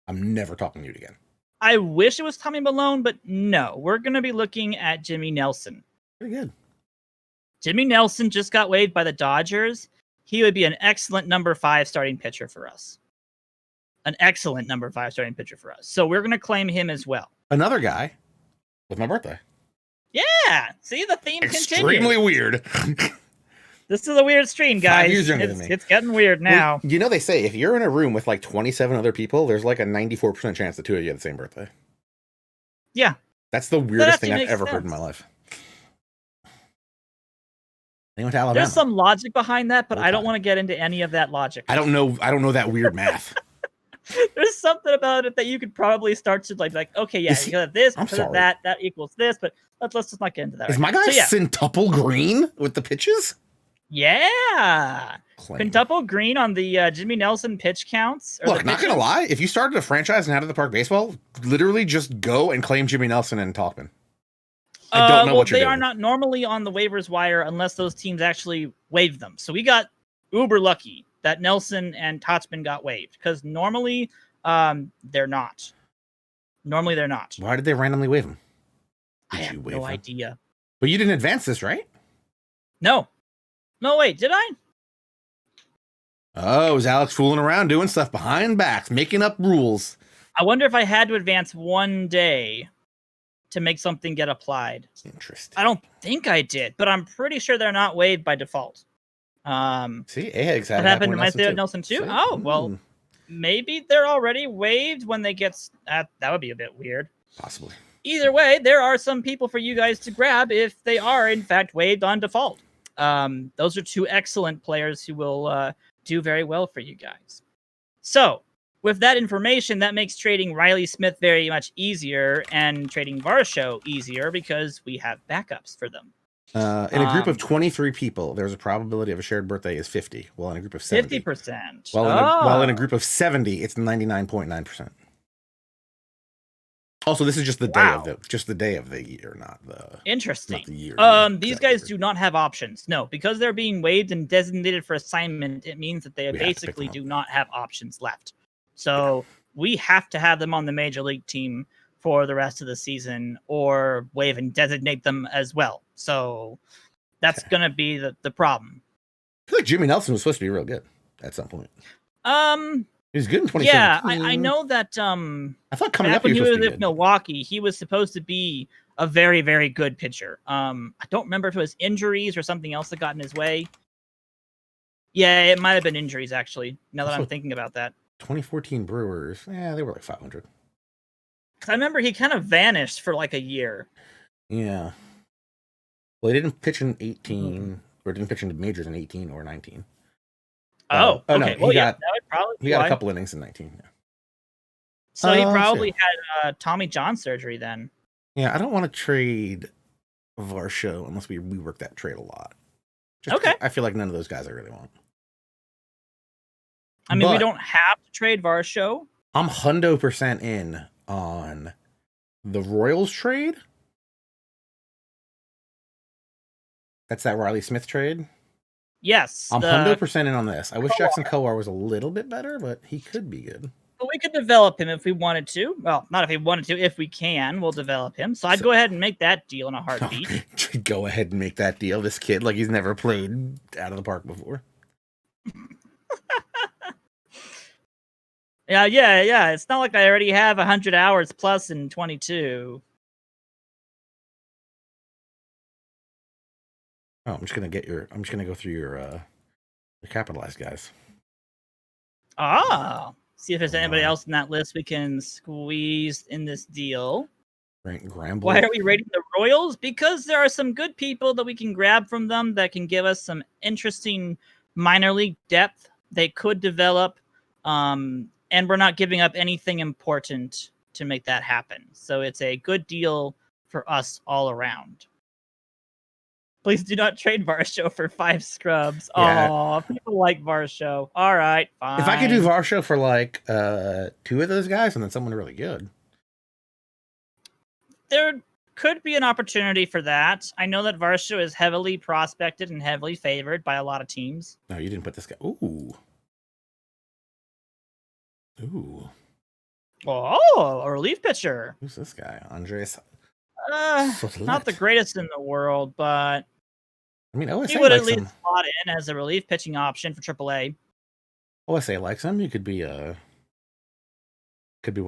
I'm never talking to you again. I wish it was Tommy Malone, but no. We're gonna be looking at Jimmy Nelson. Pretty good. Jimmy Nelson just got waived by the Dodgers. He would be an excellent number 5 starting pitcher for us. An excellent number 5 starting pitcher for us. So we're going to claim him as well. Another guy with my birthday. Yeah. See, the theme Extremely weird. This is a weird stream, guys. 5 years younger than me. It's getting weird now. Well, they say if you're in a room with like 27 other people, there's like a 94% chance the two of you have the same birthday. Yeah. That's the weirdest thing I've ever heard in my life. They went to Alabama. There's some logic behind that, but I don't want to get into any of that logic. I don't know that weird math. There's something about it that you could probably start to like okay, yeah, you got this, that equals this, but let's just not get into that. Is my guy Quintuple Green with the pitches? Yeah. Quintuple Green on the Jimmy Nelson pitch counts. Look, not going to lie. If you started a franchise in Out of the Park Baseball, literally just go and claim Jimmy Nelson and Tauchman. I don't know what you're doing. They are not normally on the waivers wire unless those teams actually waive them. So we got uber lucky that Nelson and Totchman got waived, because normally they're not. Normally they're not. Why did they randomly waive him? I have no idea. But you didn't advance this, right? No, wait, did I? Oh, is Alex fooling around doing stuff behind backs, making up rules? I wonder if I had to advance one day to make something get applied. Interesting. I don't think I did, but I'm pretty sure they're not waived by default. See, Ahegs had what happened to my Nelson too? See? Oh, well, maybe they're already waived when they get... that would be a bit weird. Possibly. Either way, there are some people for you guys to grab if they are, in fact, waived on default. Those are two excellent players who will do very well for you guys. So, with that information, that makes trading Riley Smith very much easier and trading Varsho easier because we have backups for them. In a group of 23 people, there's a probability of a shared birthday is 50. Well, in a group of 70. 50%. While in a group of 70, it's 99.9%. Also, this is just the day of the year, not the interesting. Not the year. These guys do not have options. No, because they're being waived and designated for assignment, it means that they basically do not have options left. So we have to have them on the major league team for the rest of the season, or waive and designate them as well. So that's going to be the problem. I feel like Jimmy Nelson was supposed to be real good at some point. He was good in 2017. Yeah, I know that. I thought coming up when he was with Milwaukee, he was supposed to be a very, very good pitcher. I don't remember if it was injuries or something else that got in his way. Yeah, it might have been injuries, actually, now that I'm thinking about that. 2014 Brewers, they were like 500. I remember he kind of vanished for like a year. Yeah. Well, he didn't pitch in 18, or didn't pitch in the majors in 18 or 19. Okay. No, he got a couple innings in 19. Yeah. So he probably had Tommy John surgery then. Yeah, I don't want to trade Varsho unless we rework that trade a lot. Okay. I feel like none of those guys I really want. I mean, we don't have to trade Varsho. I'm 100% in on the Royals trade. That's that Riley Smith trade. Yes. I'm 100% in on this. I wish Jackson Kowar was a little bit better, but he could be good. But we could develop him if we wanted to. Well, not if we wanted to. If we can, we'll develop him. So I'd go ahead and make that deal in a heartbeat. Go ahead and make that deal. This kid, like he's never played out of the park before. Yeah. It's not like I already have 100 hours plus in 22. Oh, I'm just gonna go through your capitalized guys. See if there's anybody else in that list we can squeeze in this deal. Gramble. Why are we rating the Royals? Because there are some good people that we can grab from them that can give us some interesting minor league depth they could develop. And we're not giving up anything important to make that happen. So it's a good deal for us all around. Please do not trade Varsho for 5 scrubs. Yeah. People like Varsho. All right, fine. If I could do Varsho for like 2 of those guys and then someone really good. There could be an opportunity for that. I know that Varsho is heavily prospected and heavily favored by a lot of teams. No, you didn't put this guy. Ooh. Oh, a relief pitcher. Who's this guy? Andres. Not the greatest in the world, but I mean, OSA he would at likes least slot in as a relief pitching option for AAA. OSA likes him. He could be one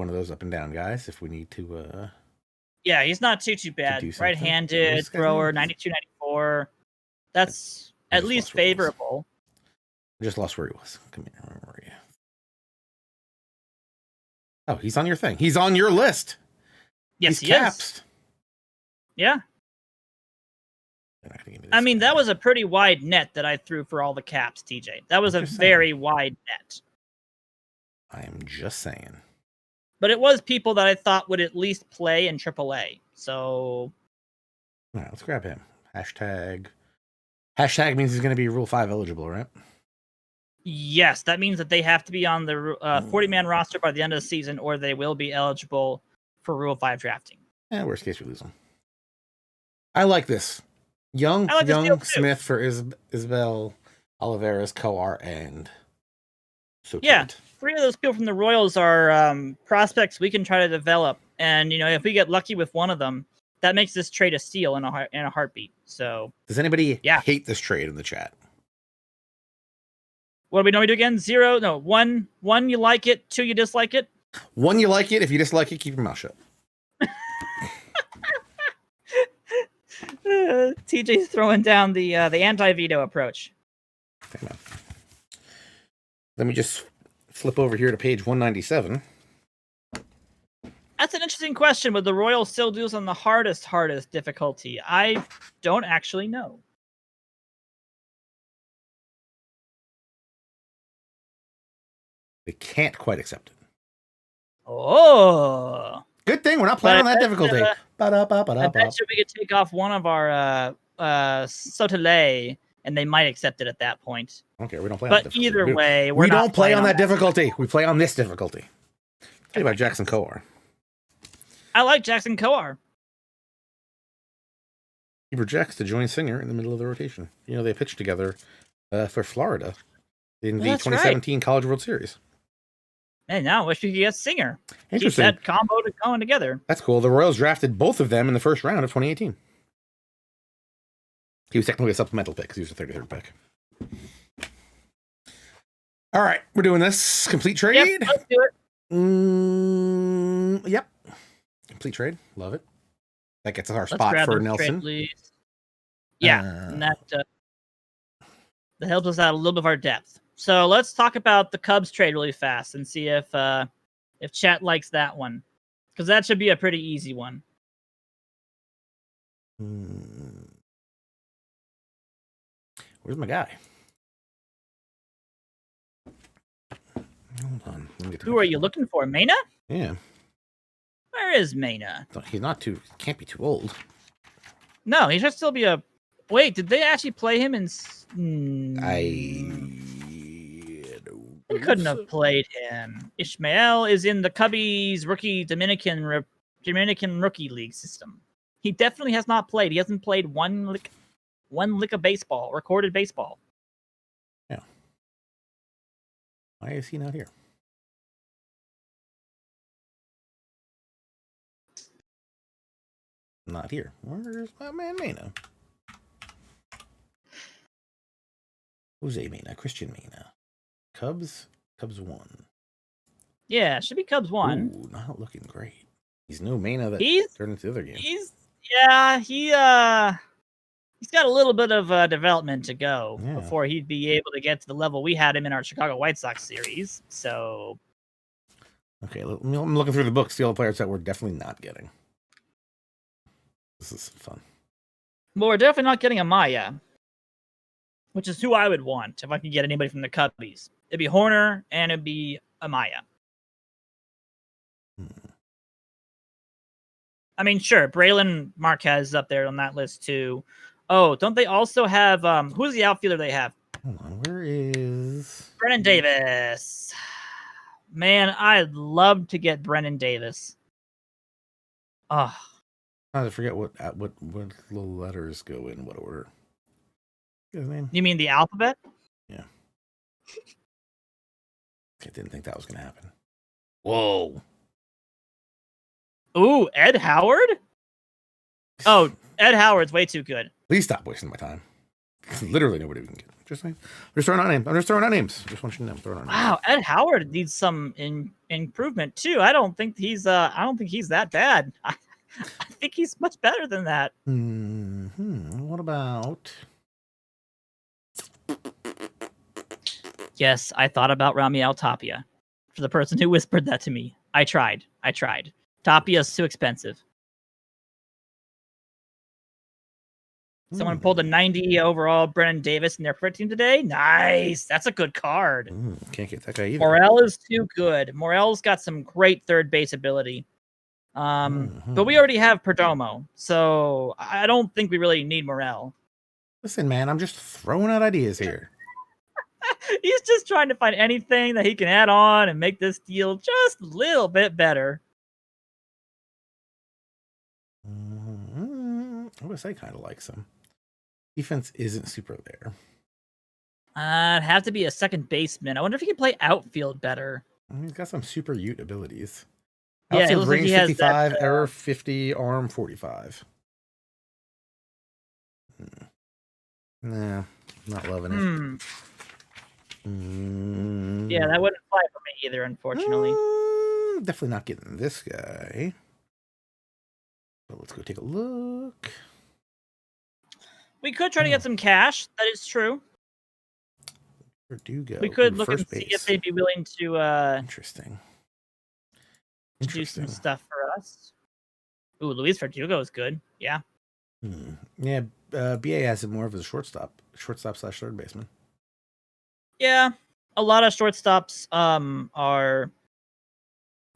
of those up and down guys if we need to. Yeah, he's not too bad. Right-handed thrower, 92, 94. That's at least favorable. I just lost where he was. Come here. Where were you? Oh, he's on your thing. He's on your list. Yes, he is. Yeah. I mean, that was a pretty wide net that I threw for all the caps, TJ. That was a very wide net. I am just saying. But it was people that I thought would at least play in AAA. So. All right, let's grab him. Hashtag means he's going to be Rule 5 eligible, right? Yes, that means that they have to be on the 40-man roster by the end of the season, or they will be eligible for Rule 5 drafting. Worst case, we lose them. I like this. Young Smith for Isabel, Oliveras, Kowar, and So Yeah, tight. 3 of those people from the Royals are prospects we can try to develop, and if we get lucky with one of them, that makes this trade a steal in a heartbeat. So, Does anybody yeah. hate this trade in the chat? What do we normally do again? 0, no, 1. 1, you like it. 2, you dislike it. 1, you like it. If you dislike it, keep your mouth shut. TJ's throwing down the anti-veto approach. Hang on. Let me just flip over here to page 197. That's an interesting question. Would the Royals still do this on the hardest difficulty? I don't actually know. They can't quite accept it. Oh, good thing we're not playing on that difficulty. I bet you we could take off one of our Sotelé, and they might accept it at that point. Okay, we don't play on that But difficulty. either way, we not don't play playing on that difficulty. We play on this difficulty. Tell you about Jackson Coar. I like Jackson Coar. He projects to join Singer in the middle of the rotation. They pitched together for Florida in the 2017 College World Series. And now I wish we could get Singer. Interesting. Keep that combo going together. That's cool. The Royals drafted both of them in the first round of 2018. He was technically a supplemental pick because he was a 33rd pick. All right, we're doing this. Complete trade? Yep, let's do it. Yep. Complete trade. Love it. That gets us our spot for Nelson. Trade, yeah, and that helps us out a little bit of our depth. So let's talk about the Cubs trade really fast and see if chat likes that one, because that should be a pretty easy one. Where's my guy? Hold on. Who are you looking for? Mena? Yeah. Where is Mena? He's not too. Can't be too old. No, he should still be a. Wait, did they actually play him in? They couldn't have played him. Ishmael is in the Cubbies rookie Dominican rookie league system. He definitely has not played. He hasn't played one lick of baseball, recorded baseball. Yeah. Why is he not here? Not here. Where's my man Mena? Jose Mena, Christian Mena. Cubs 1. Yeah, should be Cubs 1. Ooh, not looking great. He's no Mena that turned into the other game. He's got a little bit of development to go before he'd be able to get to the level we had him in our Chicago White Sox series. So, okay, I'm looking through the books, see all the players that we're definitely not getting. This is fun. Well, we're definitely not getting Amaya, which is who I would want if I could get anybody from the Cubbies. It'd be Horner and it'd be Amaya. I mean, sure, Braylon Marquez is up there on that list too. Oh, don't they also have who's the outfielder they have? Hold on, where is Brennan Davis? Man, I'd love to get Brennan Davis. Oh, I forget what little letters go in what order. His name? You mean the alphabet? Yeah. I didn't think that was going to happen. Whoa. Ooh, Ed Howard? Oh, Ed Howard's way too good. Please stop wasting my time. Literally nobody we can get. Just saying. I'm just throwing out names. Just want you to know. I'm throwing out names. Wow, Ed Howard needs some improvement too. I don't think he's that bad. I think he's much better than that. What about? Yes, I thought about Ramiel Tapia. For the person who whispered that to me, I tried. Tapia's too expensive. Someone pulled a 90 overall Brennan Davis in their crit team today. Nice. That's a good card. Can't get that guy either. Morel is too good. Morel's got some great third base ability. But we already have Perdomo, so I don't think we really need Morel. Listen, man, I'm just throwing out ideas here. He's just trying to find anything that he can add on and make this deal just a little bit better. OSA kind of likes him. Defense isn't super there. It'd have to be a second baseman. I wonder if he can play outfield better. He's got some super ute abilities. Yeah, it Outfield looks like range he has 55, that. error 50, arm 45. Nah, not loving it. Yeah, that wouldn't fly for me either, unfortunately. Definitely not getting this guy. But let's go take a look. We could try to get some cash. That is true. Verdugo. We could Ooh, look and first see base. if they'd be willing to Interesting. do some stuff for us. Ooh, Luis Verdugo is good. Yeah. Yeah, BA has it more of as a shortstop slash third baseman. Yeah, a lot of shortstops are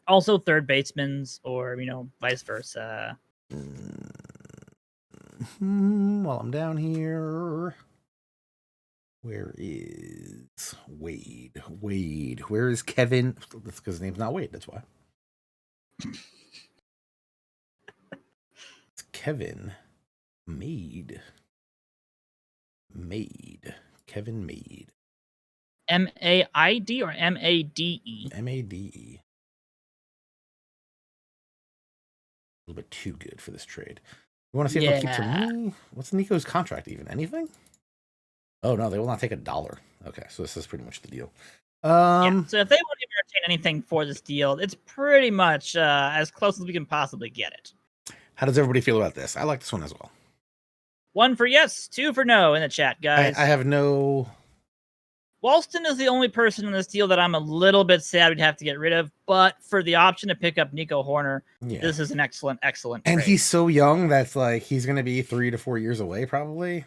also third basemen, or vice versa. While I'm down here, where is Wade? Where is Kevin? That's because his name's not Wade. That's why. It's Kevin Made. Kevin Made. MAID or MADE? MADE. A little bit too good for this trade. You want to see if they'll keep some money? What's Nico's contract even? Anything? Oh no, they will not take $1. Okay, so this is pretty much the deal. So if they won't even retain anything for this deal, it's pretty much as close as we can possibly get it. How does everybody feel about this? I like this one as well. 1 for yes, 2 for no in the chat, guys. I have no. Walston is the only person in this deal that I'm a little bit sad we'd have to get rid of, but for the option to pick up Nico Horner, this is an excellent trade. And he's so young that's like he's going to be 3 to 4 years away probably.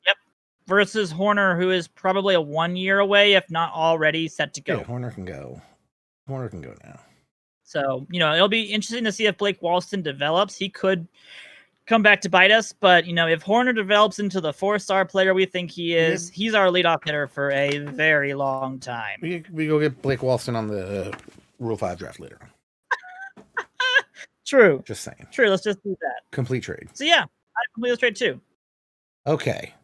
Yep. Versus Horner, who is probably a 1 year away, if not already set to go. Yeah, Horner can go now. So, it'll be interesting to see if Blake Walston develops. He could come back to bite us, but if Horner develops into the 4-star player we think he is, he's our leadoff hitter for a very long time. We go get Blake Walston on the Rule 5 draft later on. True. Just saying. True, let's just do that. Complete trade. So yeah, I complete this trade too. Okay.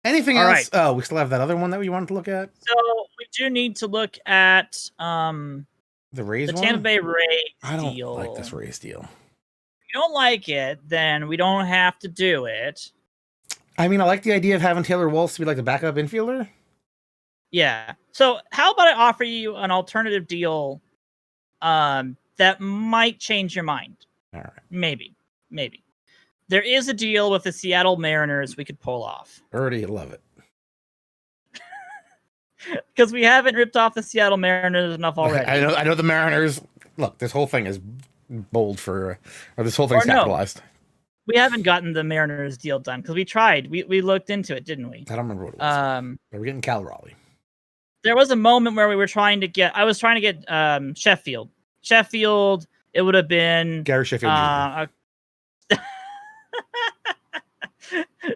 Anything else? Right. Oh, we still have that other one that we wanted to look at? So we do need to look at the Rays one? Tampa Bay Rays I don't deal. like this Rays deal. If you don't like it, then we don't have to do it. I mean, I like the idea of having Taylor Walsh to be like the backup infielder. Yeah. So how about I offer you an alternative deal that might change your mind? All right. Maybe. There is a deal with the Seattle Mariners we could pull off. Already love it. Because we haven't ripped off the Seattle Mariners enough already. I know the Mariners. Look, this whole thing is bold or this whole thing's capitalized. We haven't gotten the Mariners deal done because we tried. We looked into it, didn't we? I don't remember what it was. We're getting Cal Raleigh. There was a moment where we were trying to get. I was trying to get Sheffield. It would have been Gary Sheffield Jr.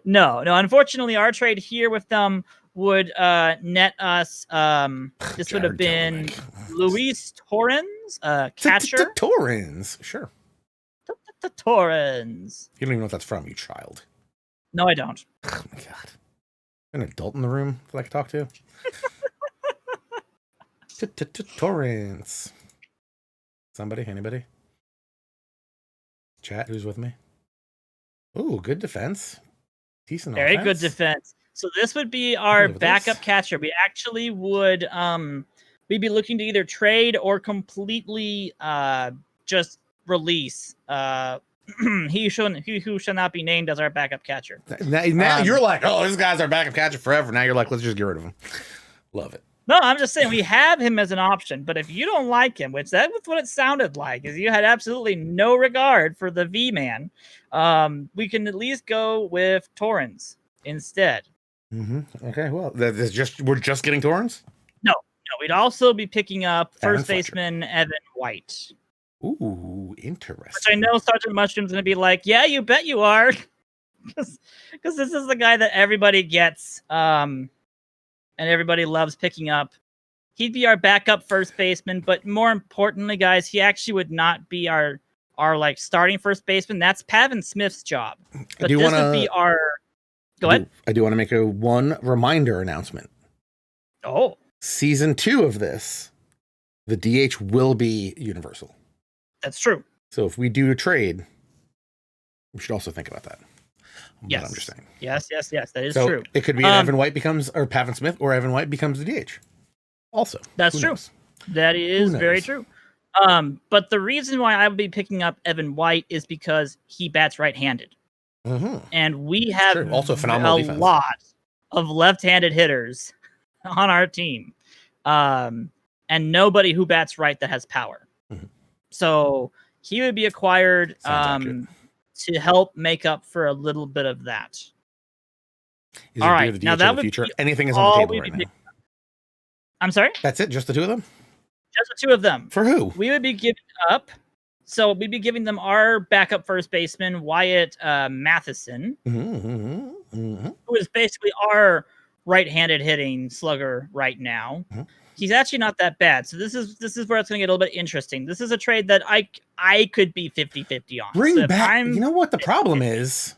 No. Unfortunately, our trade here with them would net us. This would have been Luis Torrens, catcher. Torrens, sure. Torrens. You don't even know what that's from, you child. No, I don't. Oh my god. An adult in the room that I can talk to? Torrens. Somebody? Anybody? Chat, who's with me? Ooh, good defense. Decent Very offense. good defense. So this would be our backup catcher. We actually would we'd be looking to either trade or completely just release he who shall not be named as our backup catcher. Now you're like, oh, this guy's our backup catcher forever. Now you're like, let's just get rid of him. Love it. No, I'm just saying we have him as an option, but if you don't like him, which that was what it sounded like, is you had absolutely no regard for the V-man, we can at least go with Torrens instead. Okay, well, we're just getting Torrens? No, we'd also be picking up first baseman Evan White. Ooh, interesting. Which I know Sergeant Mushroom's going to be like, yeah, you bet you are. Because this is the guy that everybody gets and everybody loves picking up. He'd be our backup first baseman, but more importantly, guys, he actually would not be our like starting first baseman. That's Pavin Smith's job. But this would be our Go ahead. I do want to make one reminder announcement. Oh. Season 2 of this, the DH will be universal. That's true. So if we do a trade, we should also think about that. Yes. But I'm just saying. Yes. That is true. It could be Evan White becomes, or Pavin Smith, or Evan White becomes the DH. Also. That's true. Knows? That is very true. But the reason why I would be picking up Evan White is because he bats right-handed. Mm-hmm. And we have also phenomenal a defense. lot of left-handed hitters on our team. And nobody who bats right that has power. Mm-hmm. So he would be acquired to help make up for a little bit of that. All right. Now that would future. Anything is on the table right now. I'm sorry? That's it? Just the two of them? Just the two of them. For who? We would be giving up. So we'd be giving them our backup first baseman, Wyatt Matheson, who is basically our right-handed hitting slugger right now. Mm-hmm. He's actually not that bad. So this is where it's going to get a little bit interesting. This is a trade that I could be 50-50 on. Bring back. You know what the problem is?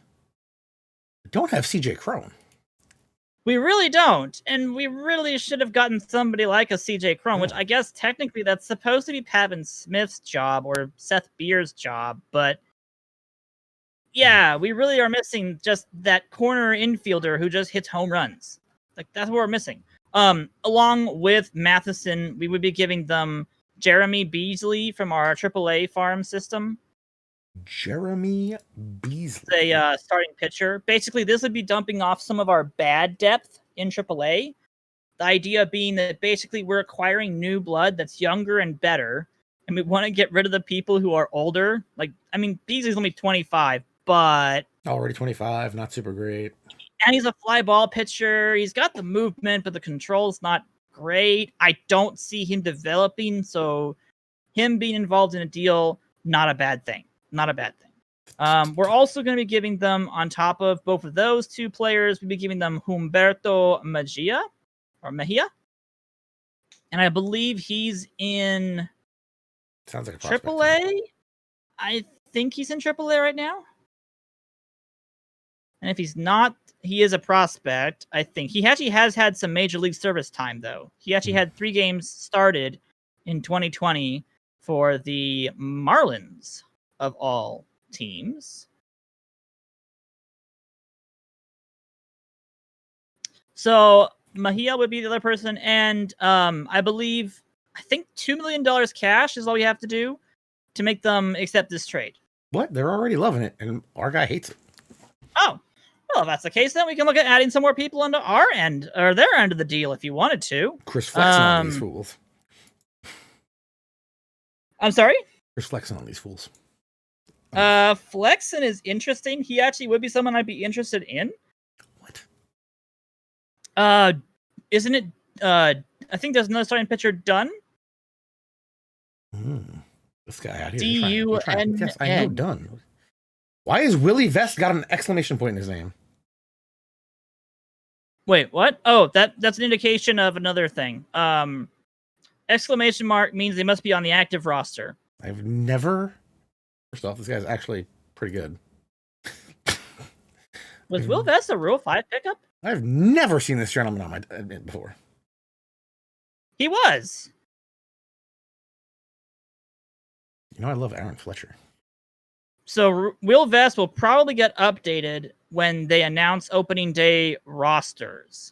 We don't have CJ Cron. We really don't. And we really should have gotten somebody like a CJ Cron, which I guess technically that's supposed to be Pavin Smith's job or Seth Beer's job. But yeah, we really are missing just that corner infielder who just hits home runs. Like that's what we're missing. Along with Matheson, we would be giving them Jeremy Beasley from our AAA farm system. Jeremy Beasley. A starting pitcher. Basically, this would be dumping off some of our bad depth in AAA. The idea being that basically we're acquiring new blood that's younger and better, and we want to get rid of the people who are older. Like, I mean, Beasley's only 25, but... Already 25, not super great. And he's a fly ball pitcher. He's got the movement, but the control's not great. I don't see him developing, so him being involved in a deal, not a bad thing. Not a bad thing. We're also going to be giving them, on top of both of those two players, we'll be giving them Humberto Mejia. And I believe he's in Sounds like a AAA. I think he's in AAA right now. And if he's not, he is a prospect, I think. He actually has had some Major League Service time, though. He actually had 3 games started in 2020 for the Marlins. Of all teams. So Mejia would be the other person, and I think $2 million cash is all we have to do to make them accept this trade. What? They're already loving it, and our guy hates it. Oh, well, if that's the case, then we can look at adding some more people onto our end, or their end of the deal if you wanted to. Chris flexing on these fools. I'm sorry? Chris flexing on these fools. Flexen is interesting. He actually would be someone I'd be interested in. What? Isn't it? I think there's another starting pitcher done. This guy out here. D-U-N-N. Yes, I know done. Why has Willie Vest got an exclamation point in his name? Wait, what? Oh, that's an indication of another thing. Exclamation mark means they must be on the active roster. I've never. First off, this guy's actually pretty good. Was Will Vest a Rule 5 pickup? I've never seen this gentleman on my before. He was. You know, I love Aaron Fletcher. So Will Vest will probably get updated when they announce opening day rosters.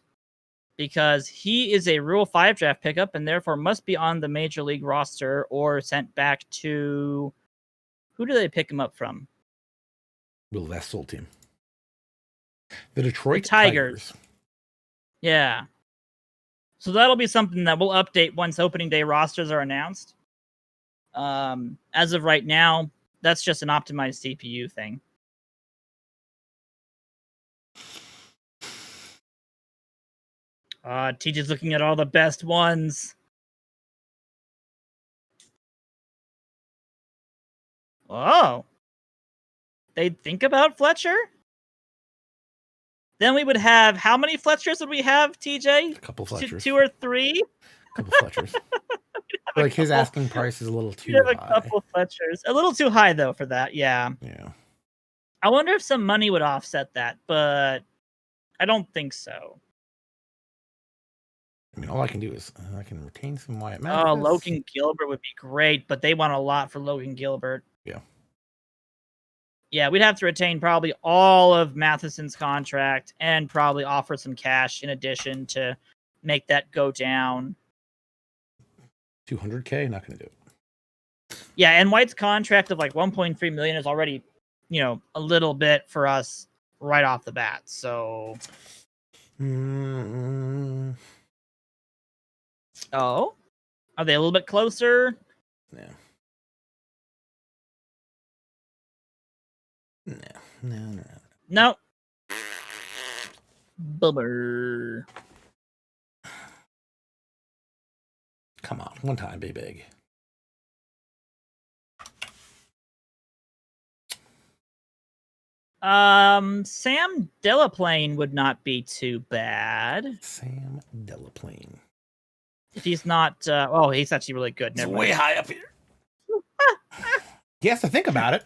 Because he is a Rule 5 draft pickup and therefore must be on the Major League roster or sent back to... Who do they pick him up from? Will Vest's old team. The Detroit Tigers. Yeah. So that'll be something that we'll update once opening day rosters are announced. As of right now, that's just an optimized CPU thing. TJ's looking at all the best ones. Oh. They'd think about Fletcher? Then we would have... How many Fletchers would we have, TJ? A couple Fletchers. 2 or 3? A couple Fletchers. Like his asking price is a little too high. A couple Fletchers. A little too high, though, for that. Yeah. Yeah. I wonder if some money would offset that, but I don't think so. I mean, all I can do is I can retain some Wyatt Oh, Mathis. Logan Gilbert would be great, but they want a lot for Logan Gilbert. Yeah. Yeah, we'd have to retain probably all of Matheson's contract and probably offer some cash in addition to make that go down. 200K, not going to do it. Yeah, and White's contract of like 1.3 million is already, a little bit for us right off the bat. So, oh, are they a little bit closer? No. No. No. Bummer. Come on, one time, be big. Sam Delaplane would not be too bad. Sam Delaplane. If he's not, he's actually really good. He's way high up here. He has to think about it.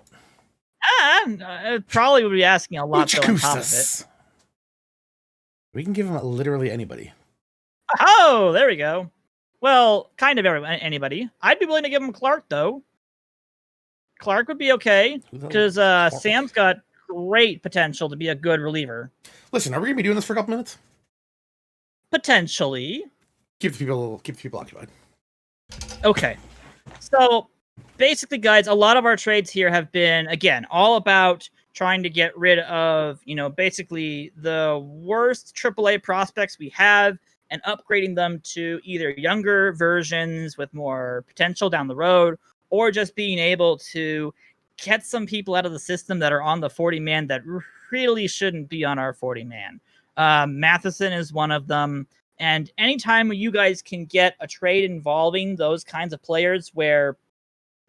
Probably would be asking a lot though on top of it. We can give him literally anybody. Oh, there we go. Well, kind of anybody. I'd be willing to give him Clark though. Clark would be okay because Sam's got great potential to be a good reliever. Listen, are we gonna be doing this for a couple minutes? Potentially. Keep the people occupied. Okay. So basically, guys, a lot of our trades here have been, again, all about trying to get rid of, basically the worst AAA prospects we have and upgrading them to either younger versions with more potential down the road, or just being able to get some people out of the system that are on the 40-man that really shouldn't be on our 40-man. Matheson is one of them. And anytime you guys can get a trade involving those kinds of players where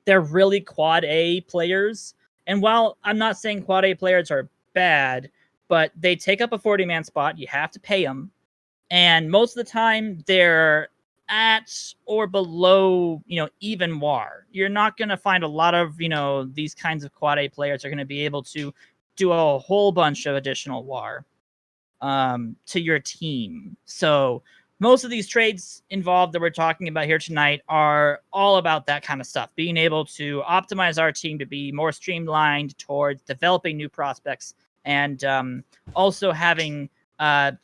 they're really quad A players, and while I'm not saying quad A players are bad, but they take up a 40-man spot, you have to pay them. And most of the time they're at or below, even WAR. You're not going to find a lot of, these kinds of quad A players are going to be able to do a whole bunch of additional WAR to your team. So most of these trades involved that we're talking about here tonight are all about that kind of stuff, being able to optimize our team to be more streamlined towards developing new prospects and also having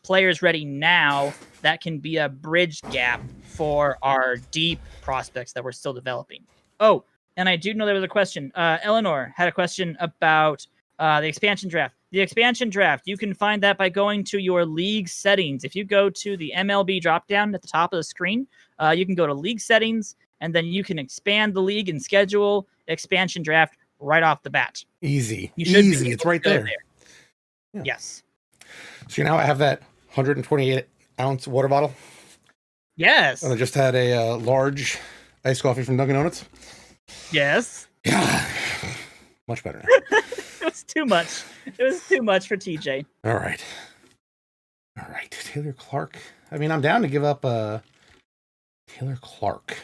players ready now that can be a bridge gap for our deep prospects that we're still developing. Oh, and I do know there was a question. Eleanor had a question about the expansion draft. The expansion draft, you can find that by going to your league settings. If you go to the MLB dropdown at the top of the screen, you can go to league settings, and then you can expand the league and schedule expansion draft right off the bat. Easy. Easy. It's right there. Yeah. Yes. So now I have that 128-ounce water bottle. Yes. And I just had a large iced coffee from Dunkin' Donuts. Yes. Yeah. Much better now. It was too much. It was too much for TJ. All right. Taylor Clark. I mean, I'm down to give up Taylor Clark.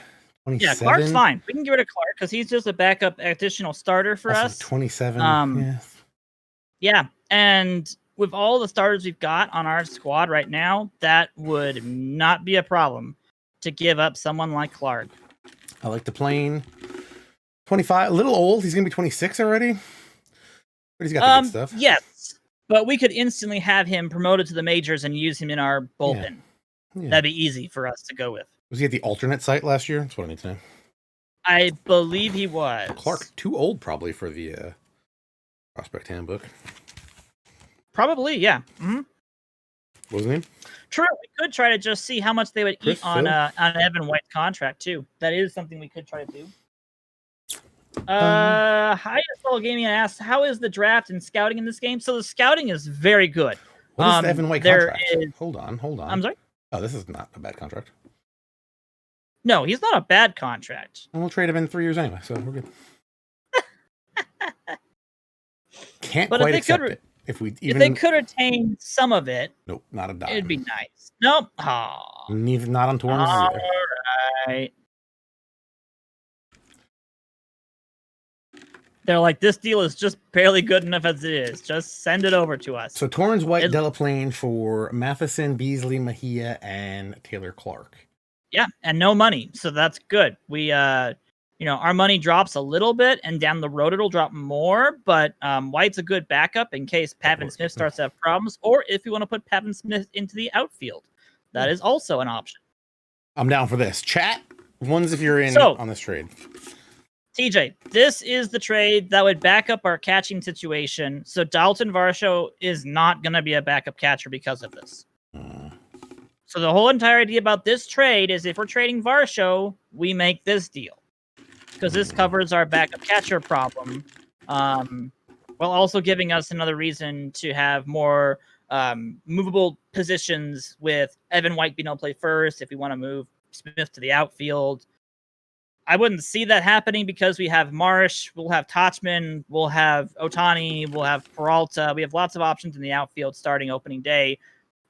27. Yeah, Clark's fine. We can get rid of Clark because he's just a backup additional starter for us. 27. Yeah. And with all the starters we've got on our squad right now, that would not be a problem to give up someone like Clark. I like the plane. 25, a little old. He's going to be 26 already. But he's got the good stuff. Yes, but we could instantly have him promoted to the majors and use him in our bullpen. Yeah. That'd be easy for us to go with. Was he at the alternate site last year? That's what I need to know. I believe he was. Clark, too old probably for the prospect handbook. Probably, yeah. Mm-hmm. What was his name? True. We could try to just see how much they would eat on Evan White's contract too. That is something we could try to do. Hi, Solo Gaming asks, how is the draft and scouting in this game? So the scouting is very good. What is the Evan White contract? Hold on. I'm sorry? Oh, this is not a bad contract. No, he's not a bad contract. And we'll trade him in 3 years anyway, so we're good. Can't quite accept it. If they could retain some of it, nope, not a dime. It'd be nice. Nope. Neither, not on Torrens. All right. They're like, this deal is just barely good enough as it is. Just send it over to us. So Torrens, White, Delaplane for Matheson, Beasley, Mejia, and Taylor Clark. Yeah, and no money, so that's good. We, our money drops a little bit, and down the road it'll drop more. But White's a good backup in case Pavin Smith starts to have problems, or if you want to put Pavin Smith into the outfield, that is also an option. I'm down for this. Chat ones if you're in on this trade. TJ, this is the trade that would back up our catching situation. So Dalton Varsho is not going to be a backup catcher because of this. So the whole entire idea about this trade is if we're trading Varsho, we make this deal. Because this covers our backup catcher problem, while also giving us another reason to have more movable positions with Evan White being able to play first if we want to move Smith to the outfield. I wouldn't see that happening because we have Marsh, we'll have Tachman, we'll have Ohtani, we'll have Peralta. We have lots of options in the outfield starting opening day,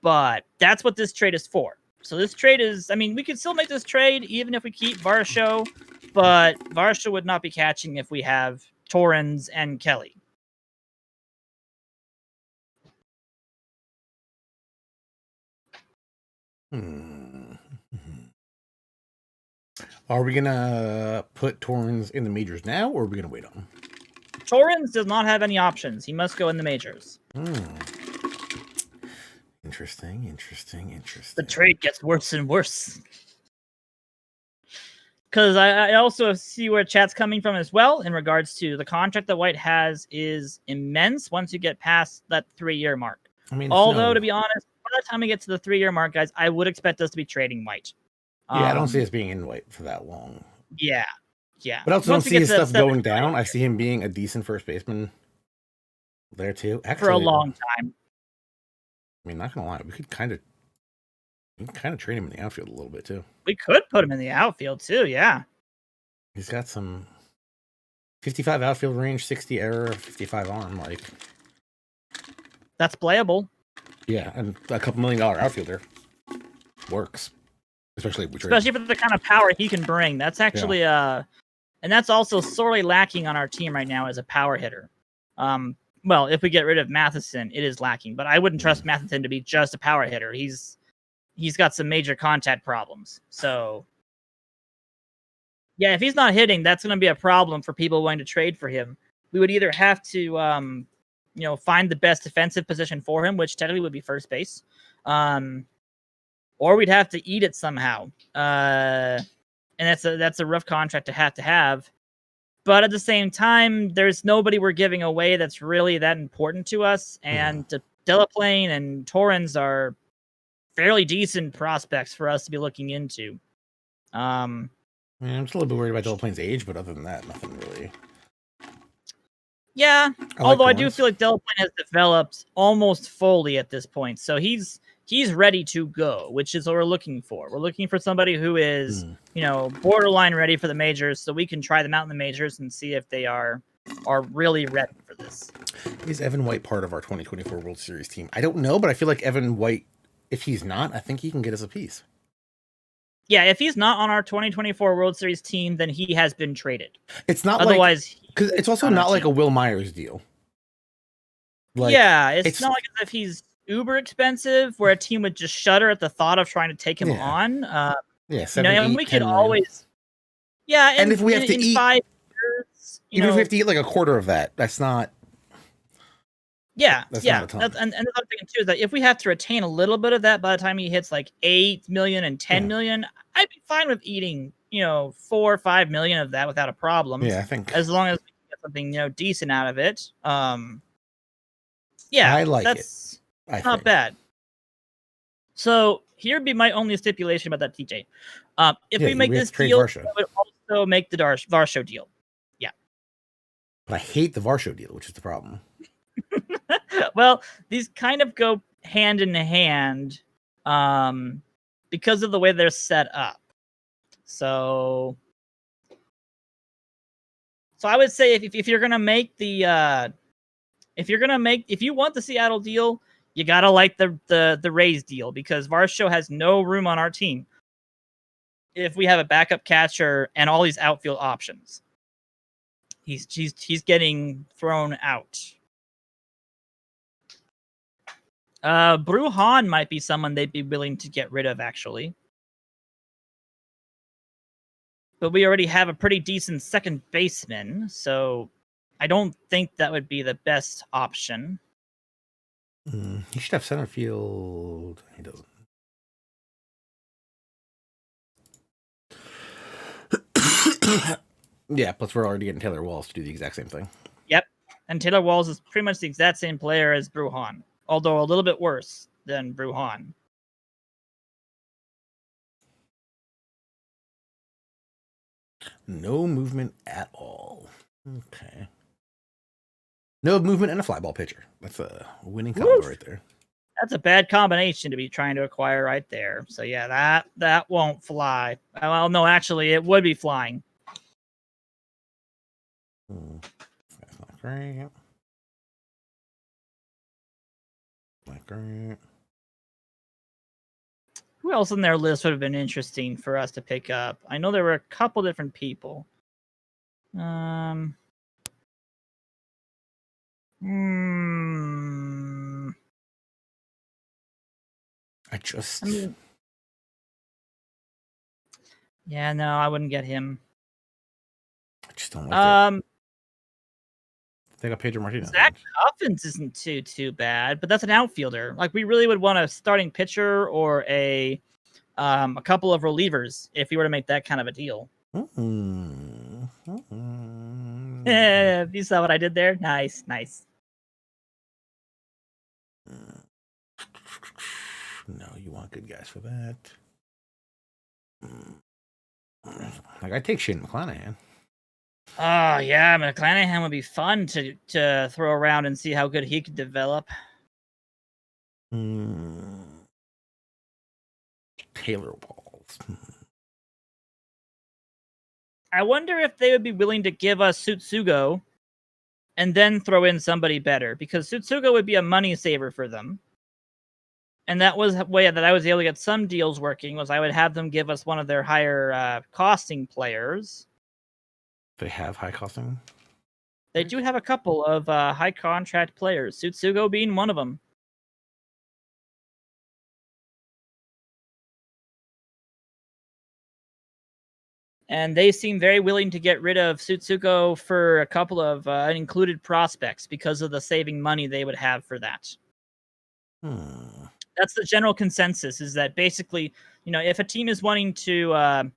but that's what this trade is for. So this trade is, we could still make this trade even if we keep Varsho, but Varsho would not be catching if we have Torrens and Kelly. Are we going to put Torrens in the majors now, or are we going to wait on him? Torrens does not have any options. He must go in the majors. Interesting. The trade gets worse and worse. Because I also see where chat's coming from as well in regards to the contract that White has is immense once you get past that 3-year mark. Although, to be honest, by the time we get to the 3-year mark, guys, I would expect us to be trading White. Yeah, I don't see us being in White for that long. Yeah. But I also don't see his stuff going down. I see him being a decent first baseman there too. Actually, for a long time. Not gonna lie, we could kind of trade him in the outfield a little bit too. We could put him in the outfield too, yeah. He's got some 55 outfield range, 60 error, 55 arm, that's playable. Yeah, and a couple $1 million outfielder works. Especially for the kind of power he can bring. That's actually and that's also sorely lacking on our team right now as a power hitter. Well, if we get rid of Matheson, it is lacking, but I wouldn't trust Matheson to be just a power hitter. He's got some major contact problems. So yeah, if he's not hitting, that's going to be a problem for people wanting to trade for him. We would either have to find the best defensive position for him, which technically would be first base. Or we'd have to eat it somehow. And that's a rough contract to have. But at the same time, there's nobody we're giving away that's really that important to us. And Delaplane and Torrens are fairly decent prospects for us to be looking into. I'm just a little bit worried about Delaplane's age, but other than that, nothing really. Yeah, although I do feel like Delaplane has developed almost fully at this point. So he's ready to go, which is what we're looking for. We're looking for somebody who is, borderline ready for the majors, so we can try them out in the majors and see if they are really ready for this. Is Evan White part of our 2024 World Series team? I don't know, but I feel like Evan White, if he's not, I think he can get us a piece. Yeah, if he's not on our 2024 World Series team, then he has been traded. It's not otherwise because it's also not like a Will Myers deal. It's not like as if he's uber expensive where a team would just shudder at the thought of trying to take him on. 7, 8, we 10 could always. Yeah, and if we have to eat 5 years, even if we have to eat like a quarter of that, that's not. That's not a ton. And the other thing too is that if we have to retain a little bit of that by the time he hits like 8 million and 10 million, I'd be fine with eating 4 or 5 million of that without a problem. Yeah, I think as long as we get something decent out of it. I like it. It's not bad. So here'd be my only stipulation about that, TJ. If we make this deal, we would also make the Varsho deal. Yeah. But I hate the Varsho deal, which is the problem. Well, these kind of go hand in hand because of the way they're set up. So I would say if you're gonna make the if you want the Seattle deal, you gotta like the Rays deal because Varsho has no room on our team if we have a backup catcher and all these outfield options. He's getting thrown out. Bruhan might be someone they'd be willing to get rid of, actually. But we already have a pretty decent second baseman, so I don't think that would be the best option. He should have center field. He doesn't. Yeah, plus we're already getting Taylor Walls to do the exact same thing. Yep. And Taylor Walls is pretty much the exact same player as Bruhan, although a little bit worse than Bruhan. No movement at all. Okay. No movement and a fly ball pitcher. That's a winning combo right there. That's a bad combination to be trying to acquire right there. So yeah, that won't fly. Well, no, actually, it would be flying. That's not great. Not great. Who else on their list would have been interesting for us to pick up? I know there were a couple different people. Yeah, no, I wouldn't get him. I just don't like it. They got Pedro Martinez. Zach Coffins isn't too bad, but that's an outfielder. Like, we really would want a starting pitcher or a couple of relievers if you were to make that kind of a deal. You saw what I did there? Nice. No, you want good guys for that. Like, I take Shane McClanahan. Oh yeah, McClanahan would be fun to throw around and see how good he could develop. Taylor Walls. I wonder if they would be willing to give us Tsutsugo and then throw in somebody better, because Tsutsugo would be a money saver for them. And that was a way that I was able to get some deals working, was I would have them give us one of their higher costing players. They have high costing? They do have a couple of high contract players, Tsutsugo being one of them. And they seem very willing to get rid of Tsutsugo for a couple of included prospects because of the saving money they would have for that. That's the general consensus, is that basically, if a team is wanting to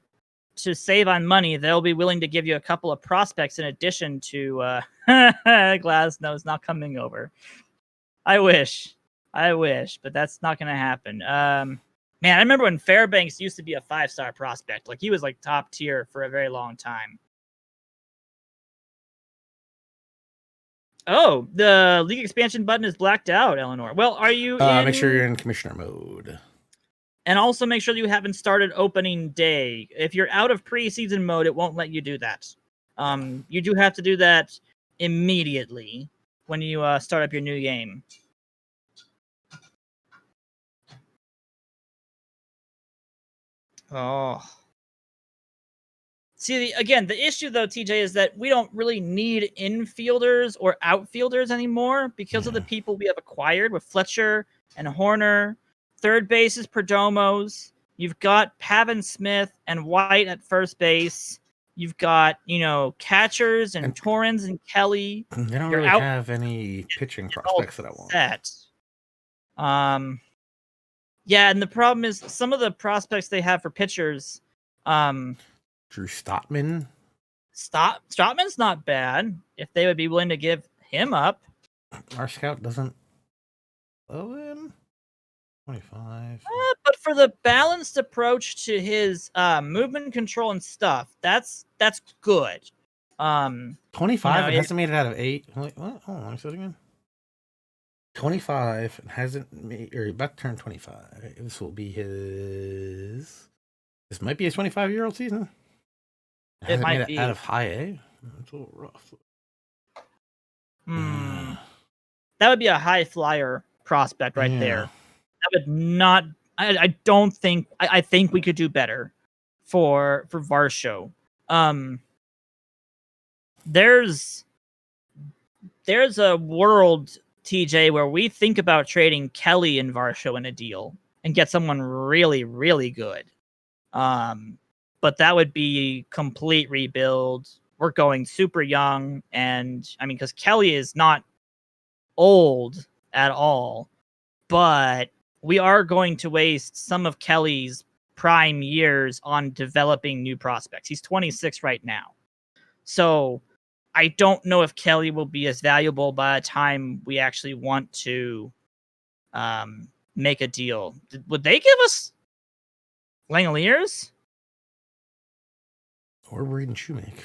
save on money, they'll be willing to give you a couple of prospects in addition to Glasnow's not coming over. I wish, but that's not going to happen. Man, I remember when Fairbanks used to be a 5-star prospect. Like, he was like top tier for a very long time. Oh, the league expansion button is blacked out, Eleanor. Well, are you Make sure you're in commissioner mode. And also make sure you haven't started opening day. If you're out of preseason mode, it won't let you do that. You do have to do that immediately when you start up your new game. Oh. See, again, the issue, though, TJ, is that we don't really need infielders or outfielders anymore because of the people we have acquired with Fletcher and Horner. Third base is Perdomos. You've got Pavin Smith and White at first base. You've got, catchers and Torrens and Kelly. They don't really have any pitching prospects that I want. Yeah, and the problem is some of the prospects they have for pitchers. Drew Stottman. Stottman's not bad if they would be willing to give him up. Our scout doesn't love him. 25. But for the balanced approach to his movement control and stuff, that's good. 25 and hasn't made it out of 8. What? Hold on, let me say it again. 25 and hasn't made, or about to turn 25. This will be his. This might be his 25-year-old season. It might be out of high A. It's a little rough. That would be a high flyer prospect right there. That would not. I don't think. I think we could do better for Varsho. there's a world, TJ, where we think about trading Kelly and Varsho in a deal and get someone really, really good. But that would be complete rebuild. We're going super young, and I mean, because Kelly is not old at all, but we are going to waste some of Kelly's prime years on developing new prospects. He's 26 right now. So I don't know if Kelly will be as valuable by the time we actually want to make a deal. Would they give us Langoliers? Or Braden Shoemake.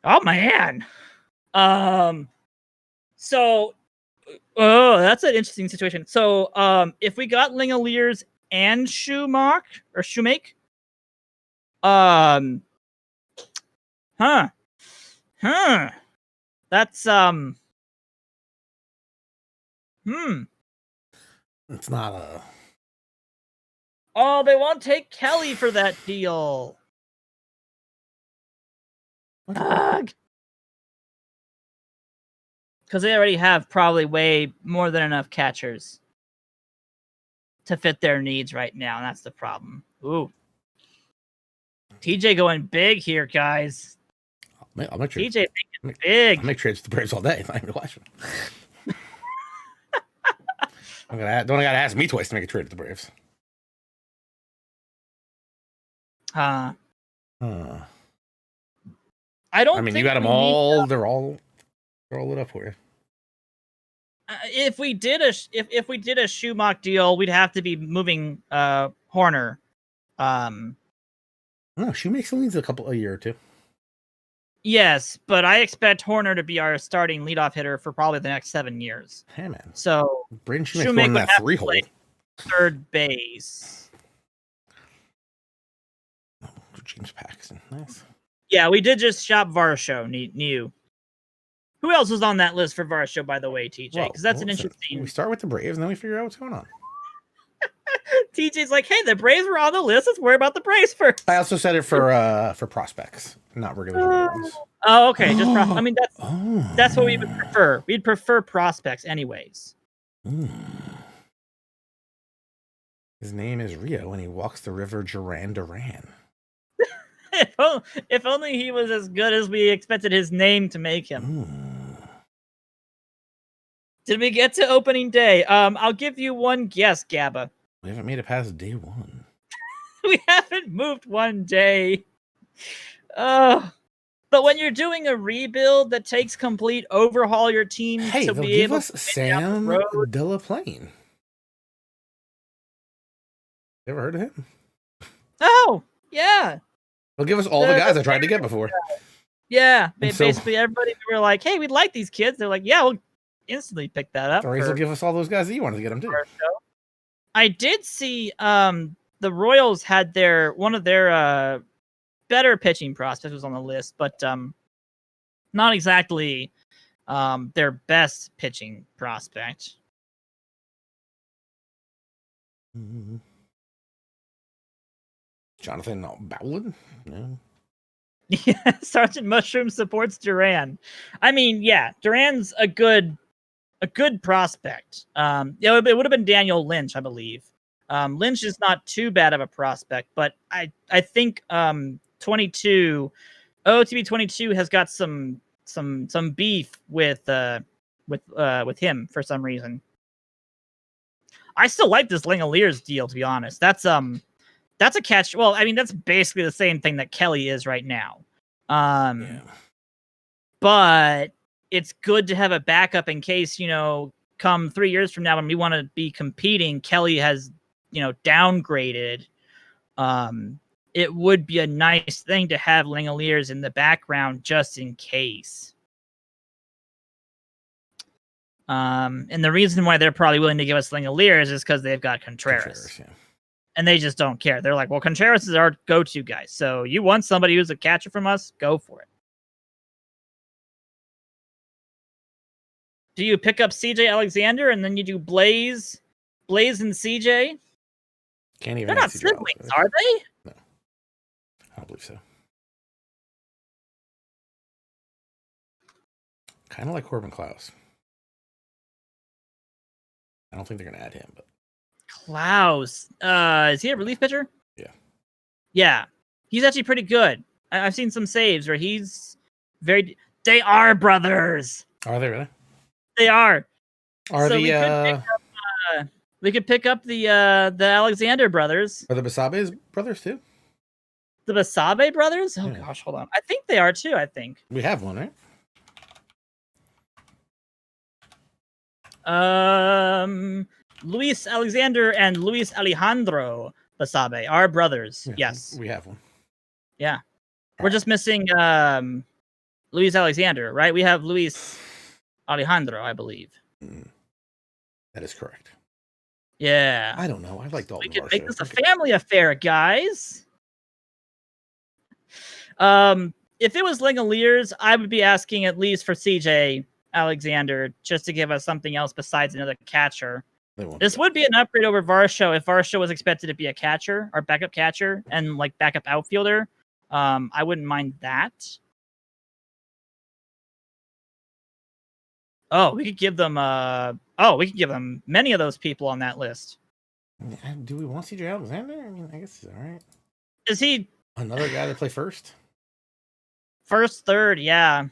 Oh man. So that's an interesting situation. So if we got Langoliers and Shoemake, that's It's not a. Oh, they won't take Kelly for that deal. Ugh. Because they already have probably way more than enough catchers to fit their needs right now, and that's the problem. Ooh. TJ going big here, guys. I'll make TJ thinking big. I'll make trades to the Braves all day. It's not even a question. Don't gotta ask me twice to make a trade to the Braves. I mean, you got them all. They're all lit up for you. If we did a Shoemake deal, we'd have to be moving Horner. No, Shoemake's only needs a year or two. Yes, but I expect Horner to be our starting leadoff hitter for probably the next 7 years. Hey man, so Braden Shoemake's going in that 3-hole. Third base. James Paxton, nice. Yeah, we did just shop Varsho. New. Who else was on that list for Varsho, by the way, TJ? Because that's an interesting. We start with the Braves, and then we figure out what's going on. TJ's like, hey, the Braves were on the list. Let's worry about the Braves first. I also said it for prospects, not regular ones. Oh, okay. Just I mean, that's what we would prefer. We'd prefer prospects, anyways. His name is Rio, and he walks the river Duran. If only he was as good as we expected his name to make him. Did we get to opening day? I'll give you one guess, Gabba. We haven't made it past day 1. We haven't moved one day. But when you're doing a rebuild that takes complete overhaul your team to be able to Sam Delaplane. You ever heard of him? Oh, yeah. They'll give us all the guys I tried to get before. Yeah, basically everybody, we were like, hey, we'd like these kids. They're like, yeah, we'll instantly pick that up. The Rays will give us all those guys that you wanted to get them too. I did see the Royals had one of their better pitching prospects was on the list, but not exactly their best pitching prospect. Jonathan Bowlen? No. Yeah, Sergeant Mushroom supports Duran. I mean, yeah, Duran's a good prospect. It would have been Daniel Lynch, I believe. Lynch is not too bad of a prospect, but I think 22 OOTP 22 has got some beef with him for some reason. I still like this Langoliers deal, to be honest. That's a catch. Well, I mean, that's basically the same thing that Kelly is right now. But it's good to have a backup in case, come 3 years from now when we want to be competing, Kelly has, downgraded. It would be a nice thing to have Langoliers in the background just in case. And the reason why they're probably willing to give us Langoliers is because they've got Contreras. Yeah. And they just don't care. They're like, well, Contreras is our go-to guy. So you want somebody who's a catcher from us? Go for it. Do you pick up CJ Alexander and then you do Blaze and CJ? Can't even. They're not siblings, are they? No. I don't believe so. kind of like Corbin Klaus. I don't think they're gonna add him, but Klaus. Is he a relief pitcher? Yeah. Yeah. He's actually pretty good. I've seen some saves where he's very. They are brothers. are they really? They are. Are So the we could pick up the Alexander brothers. are the Basabe's brothers too? The Basabe brothers? Oh Yeah. gosh, hold on. I think they are too. I think. We have one, right? Luis Alexander and Luis Alejandro Basabe are brothers. Yeah, Yes. we have one. Yeah. We're just missing Luis Alexander, right? We have Luis Alejandro, I believe. That is correct. Yeah. I don't know. I like Dalton. We could Varsho. make this a family affair, guys. If it was Langoliers, I would be asking at least for CJ Alexander just to give us something else besides another catcher. This would be an upgrade over Varsho if Varsho was expected to be a catcher or backup catcher and like backup outfielder. I wouldn't mind that. Oh, we could give them many of those people on that list. Do we want CJ Alexander? I mean, I guess he's all right. Is he another guy to play first? First, third, yeah.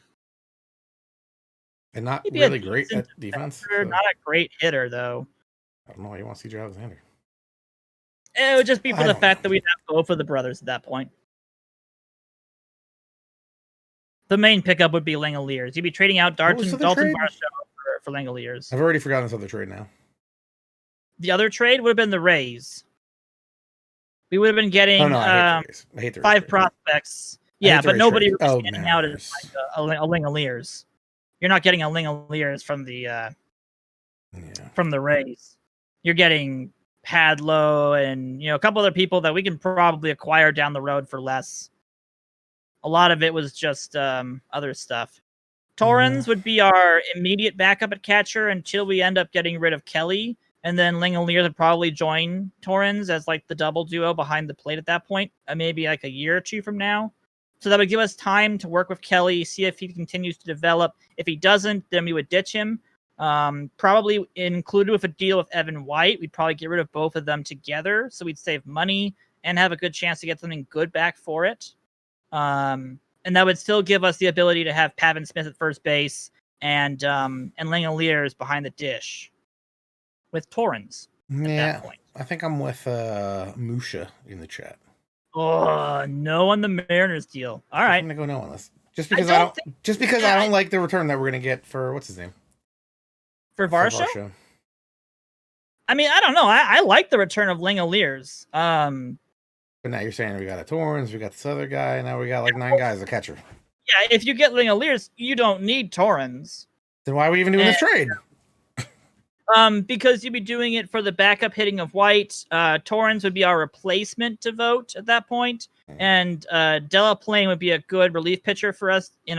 And not really great at defense. So. Not a great hitter, though. I don't know why you want CJ Alexander. It would just be for the fact that we'd have both of the brothers at that point. The main pickup would be Langoliers. You'd be trading out Dalton Varsho for Langoliers. I've already forgotten this other trade now. The other trade would have been the Rays. We would have been getting I hate the 5 prospects. Yeah, but nobody was getting out as like a Langoliers. You're not getting a Langoliers from the Rays. You're getting Padlo and a couple other people that we can probably acquire down the road for less. A lot of it was just other stuff. Torrens would be our immediate backup at catcher until we end up getting rid of Kelly. And then Langoliers would probably join Torrens as like the double duo behind the plate at that point. Maybe like a year or two from now. So that would give us time to work with Kelly, see if he continues to develop. If he doesn't, then we would ditch him. Probably included with a deal with Evan White. We'd probably get rid of both of them together. So we'd save money and have a good chance to get something good back for it. And that would still give us the ability to have Pavin Smith at first base and Langoliers behind the dish with Torrens at that point. I think I'm with Musha in the chat. Oh, no on the Mariners deal. All right. I'm gonna go no on this. Just because I don't like the return that we're gonna get for what's his name? For Varsho? I mean, I don't know. I like the return of Langoliers. But now you're saying we got a Torrens, we got this other guy, and now we got like 9 guys to catcher. Yeah, if you get Langoliers, you don't need Torrens. Then why are we even doing this trade? Because you'd be doing it for the backup hitting of White. Torrens would be our replacement to vote at that point. And Delaplane would be a good relief pitcher for us in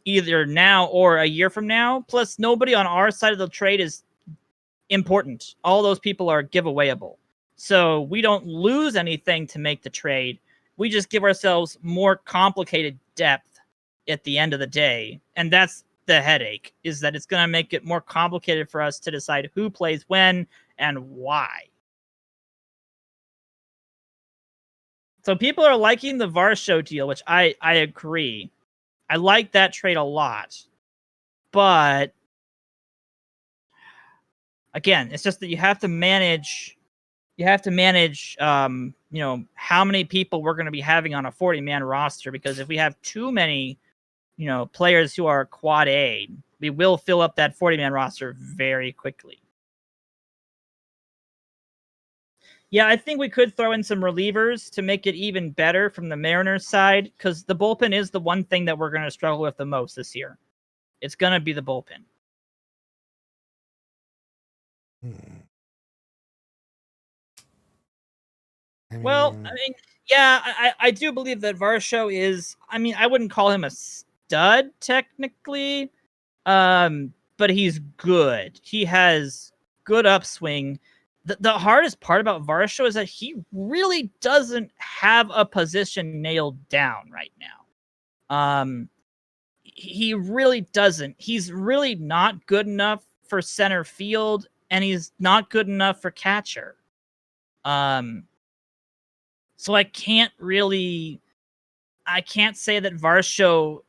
either now or a year from now. Plus, nobody on our side of the trade is important. All those people are giveawayable. So we don't lose anything to make the trade. We just give ourselves more complicated depth at the end of the day. And that's the headache, is that it's going to make it more complicated for us to decide who plays when and why. So people are liking the Varsho deal, which I agree. I like that trade a lot. But again, it's just that you have to manage how many people we're going to be having on a 40-man roster, because if we have too many players who are quad A, we will fill up that 40-man roster very quickly. Yeah, I think we could throw in some relievers to make it even better from the Mariners side, because the bullpen is the one thing that we're going to struggle with the most this year. It's going to be the bullpen. I do believe that Varsho is, I wouldn't call him a stud technically, but he's good. He has good upswing. The hardest part about Varsho is that he really doesn't have a position nailed down right now. he really doesn't. He's really not good enough for center field, and he's not good enough for catcher. So I can't say that Varsho,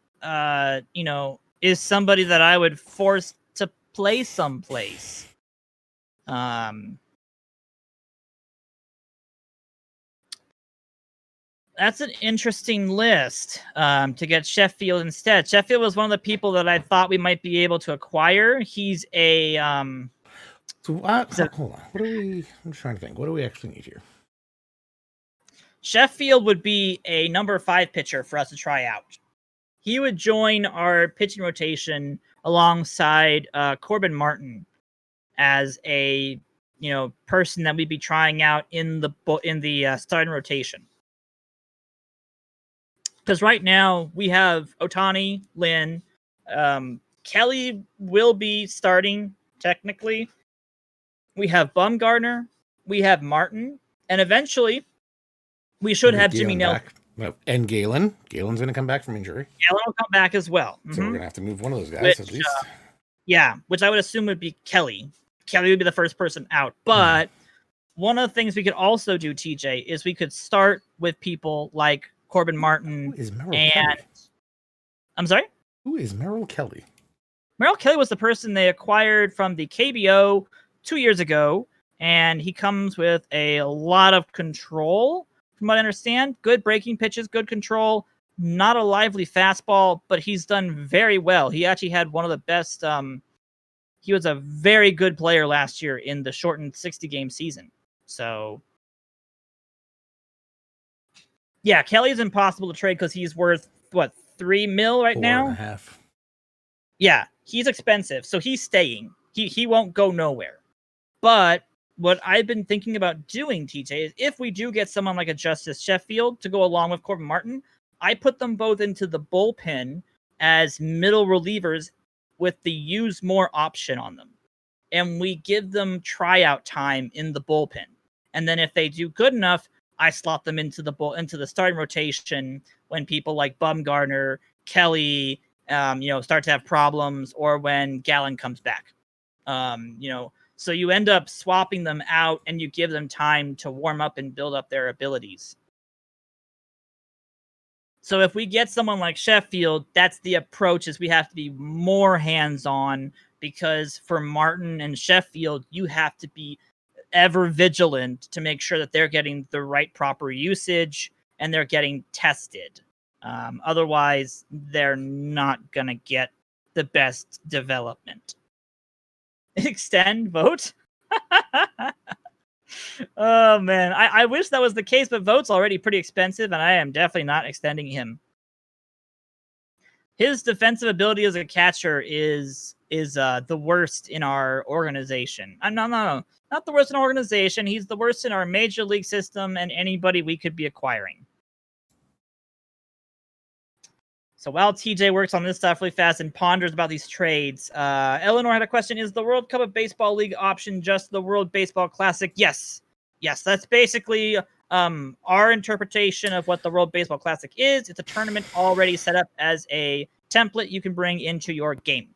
is somebody that I would force to play someplace. That's an interesting list to get Sheffield instead. Sheffield was one of the people that I thought we might be able to acquire. He's a hold on. I'm trying to think. What do we actually need here? Sheffield would be a number 5 pitcher for us to try out. He would join our pitching rotation alongside Corbin Martin as a person that we'd be trying out in the starting rotation. Because right now we have Otani, Lynn, Kelly will be starting technically. We have Bumgarner, we have Martin, and eventually we should have Jimmy Nelson. And Galen. Galen's going to come back from injury. Galen will come back as well. So we're going to have to move one of those guys at least. Which I would assume would be Kelly. Kelly would be the first person out. But one of the things we could also do, TJ, is we could start with people like Corbin Martin. Who is Merrill Kelly? I'm sorry? Who is Merrill Kelly? Merrill Kelly was the person they acquired from the KBO 2 years ago, and he comes with a lot of control, from what I understand. Good breaking pitches, good control, not a lively fastball, but he's done very well. He actually had one of the best. He was a very good player last year in the shortened 60-game season. So, yeah, Kelly's impossible to trade because he's worth, $3 million right now? $4.5 million. Yeah, he's expensive, so he's staying. He won't go nowhere. But what I've been thinking about doing, TJ, is if we do get someone like a Justice Sheffield to go along with Corbin Martin, I put them both into the bullpen as middle relievers with the use more option on them. And we give them tryout time in the bullpen. And then if they do good enough, I slot them into the starting rotation when people like Bumgarner, Kelly, start to have problems, or when Gallen comes back. So you end up swapping them out and you give them time to warm up and build up their abilities. So if we get someone like Sheffield, that's the approach, is we have to be more hands-on, because for Martin and Sheffield, you have to be ever vigilant to make sure that they're getting the right proper usage and they're getting tested. Otherwise, they're not going to get the best development. Extend, vote? Oh, man. I wish that was the case, but vote's already pretty expensive, and I am definitely not extending him. His defensive ability as a catcher is the worst in our organization. No, not the worst in our organization. He's the worst in our major league system and anybody we could be acquiring. So while TJ works on this stuff really fast and ponders about these trades, Eleanor had a question. Is the World Cup of Baseball League option just the World Baseball Classic? Yes, that's basically our interpretation of what the World Baseball Classic is. It's a tournament already set up as a template you can bring into your game.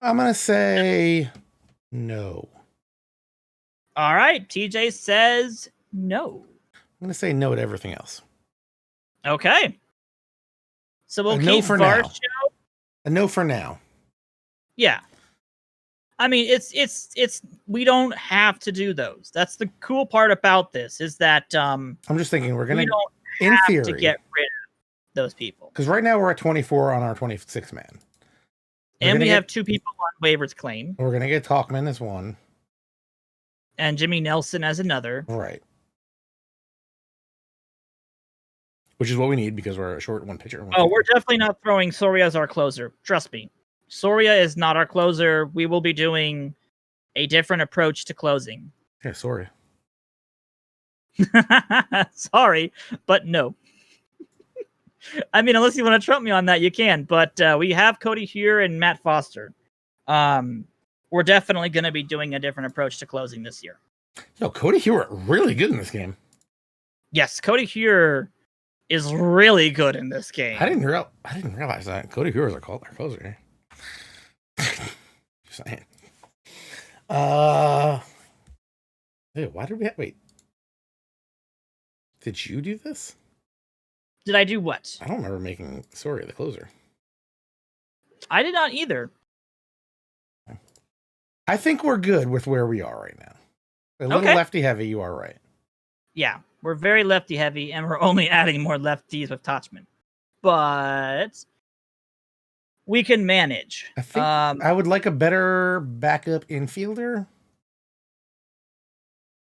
I'm going to say no. All right, TJ says no. I'm going to say no to everything else. Okay. So we'll no keep for Varsho. now. A no for now. Yeah. I mean, it's we don't have to do those. That's the cool part about this, is that I'm just thinking we're going to in theory, to get rid of those people. Because right now we're at 24 on our 26 man. And we have 2 people on waivers claim. We're going to get Talkman as one. And Jimmy Nelson as another. Right. Which is what we need, because we're a short one pitcher. We're definitely not throwing Soria as our closer. Trust me. Soria is not our closer. We will be doing a different approach to closing. Yeah, Soria. Sorry, but no. I mean, unless you want to trump me on that, you can. But we have Cody Hure and Matt Foster. We're definitely going to be doing a different approach to closing this year. No, Cody Hure really good in this game. Yes, Cody Hure is really good in this game. I didn't realize that. Cody Hoover's our closer. Just saying. Hey, why did we wait? Did you do this? Did I do what? I don't remember making Soria the closer. I did not either. I think we're good with where we are right now. A little lefty heavy, you are right. Yeah, we're very lefty heavy, and we're only adding more lefties with Tachman. But we can manage. I think I would like a better backup infielder.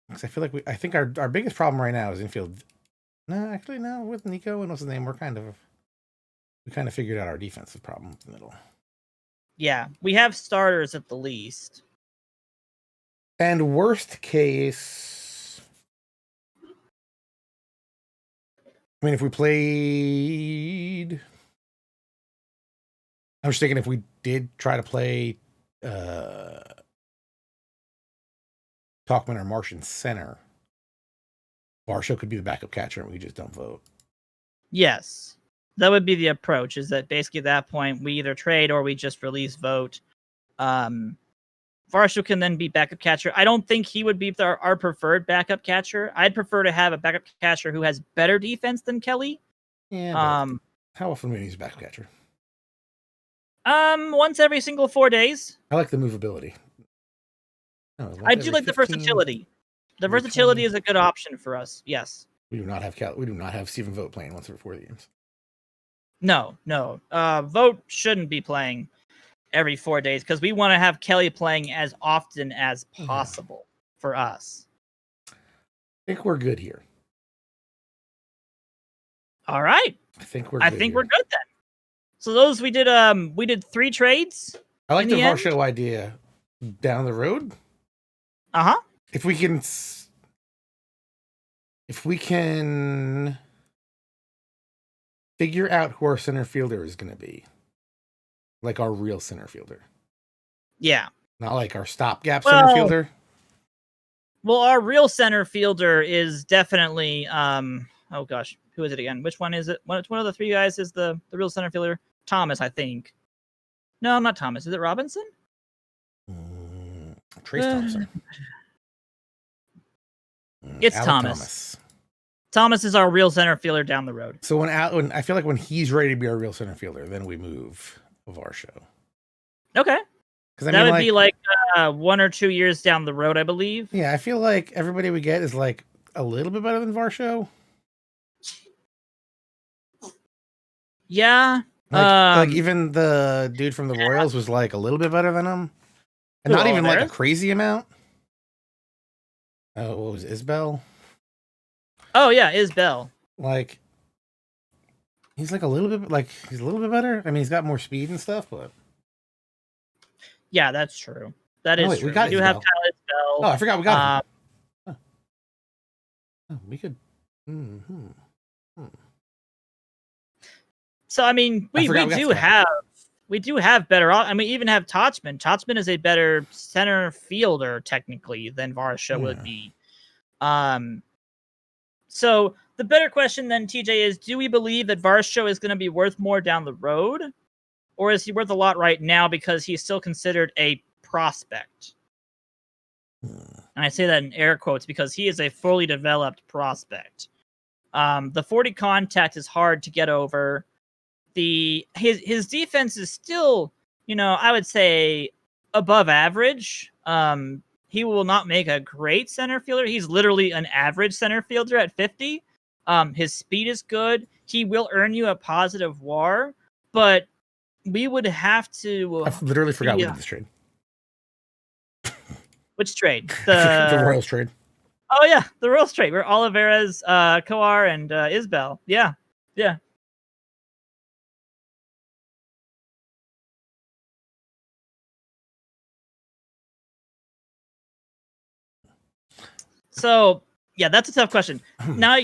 Because I feel like I think our biggest problem right now is infield. No, actually, no. With Nico and what's his name, we kind of figured out our defensive problem in the middle. Yeah, we have starters at the least. And worst case, I mean, if we played, I'm just thinking if we did try to play Talkman or Martian center, Varsho could be the backup catcher and we just don't vote. Yes, that would be the approach, is that basically at that point we either trade or we just release vote. Varsho can then be backup catcher. I don't think he would be our preferred backup catcher. I'd prefer to have a backup catcher who has better defense than Kelly. Yeah. How often we use backup catcher? Once every single 4 days. I like the movability. I do like 15, the versatility. The versatility 20. is a good option for us. Yes. We do not have Stephen Vogt playing once every 4 games. No. Vogt shouldn't be playing every 4 days because we want to have Kelly playing as often as possible for us. I think we're good here. All right. I think we're good then. So those we did 3 trades. I like the Varsho idea down the road. Uh-huh. If we can figure out who our center fielder is going to be, like our real center fielder. Yeah. Not like our stopgap center fielder. Well, our real center fielder is definitely oh gosh, who is it again? Which one is it? One of the 3 guys is the real center fielder? Thomas, I think. No, not Thomas. Is it Robinson? Trace Thompson. It's Thomas. Thomas is our real center fielder down the road. So when I feel like when he's ready to be our real center fielder, then we move Varsho. Okay. Because that would be like 1 or 2 years down the road, I believe. Yeah, I feel like everybody we get is like a little bit better than Varsho. Yeah. Like even the dude from the Royals was like a little bit better than him. And not even like a crazy amount. What was it, Isbell? Oh yeah, Isbell. Like he's like a little bit better. I mean, he's got more speed and stuff, but yeah, that's true. That is true. We do have Kyle Isbell. Oh, I forgot we got him. We could. So I mean, we do have better. I mean, we even have Tachman. Tachman is a better center fielder technically than Varsho would be. So the better question then, TJ, is: do we believe that Varsho is going to be worth more down the road, or is he worth a lot right now because he's still considered a prospect? And I say that in air quotes because he is a fully developed prospect. The 40 contact is hard to get over. His defense is still, I would say above average. He will not make a great center fielder. He's literally an average center fielder at 50. His speed is good. He will earn you a positive WAR, but we would have to. I literally forgot we did this trade. Which trade? The Royals trade. Oh yeah, the Royals trade. Where Oliveira's, Coar, and Isbell. Yeah. So yeah, that's a tough question. Now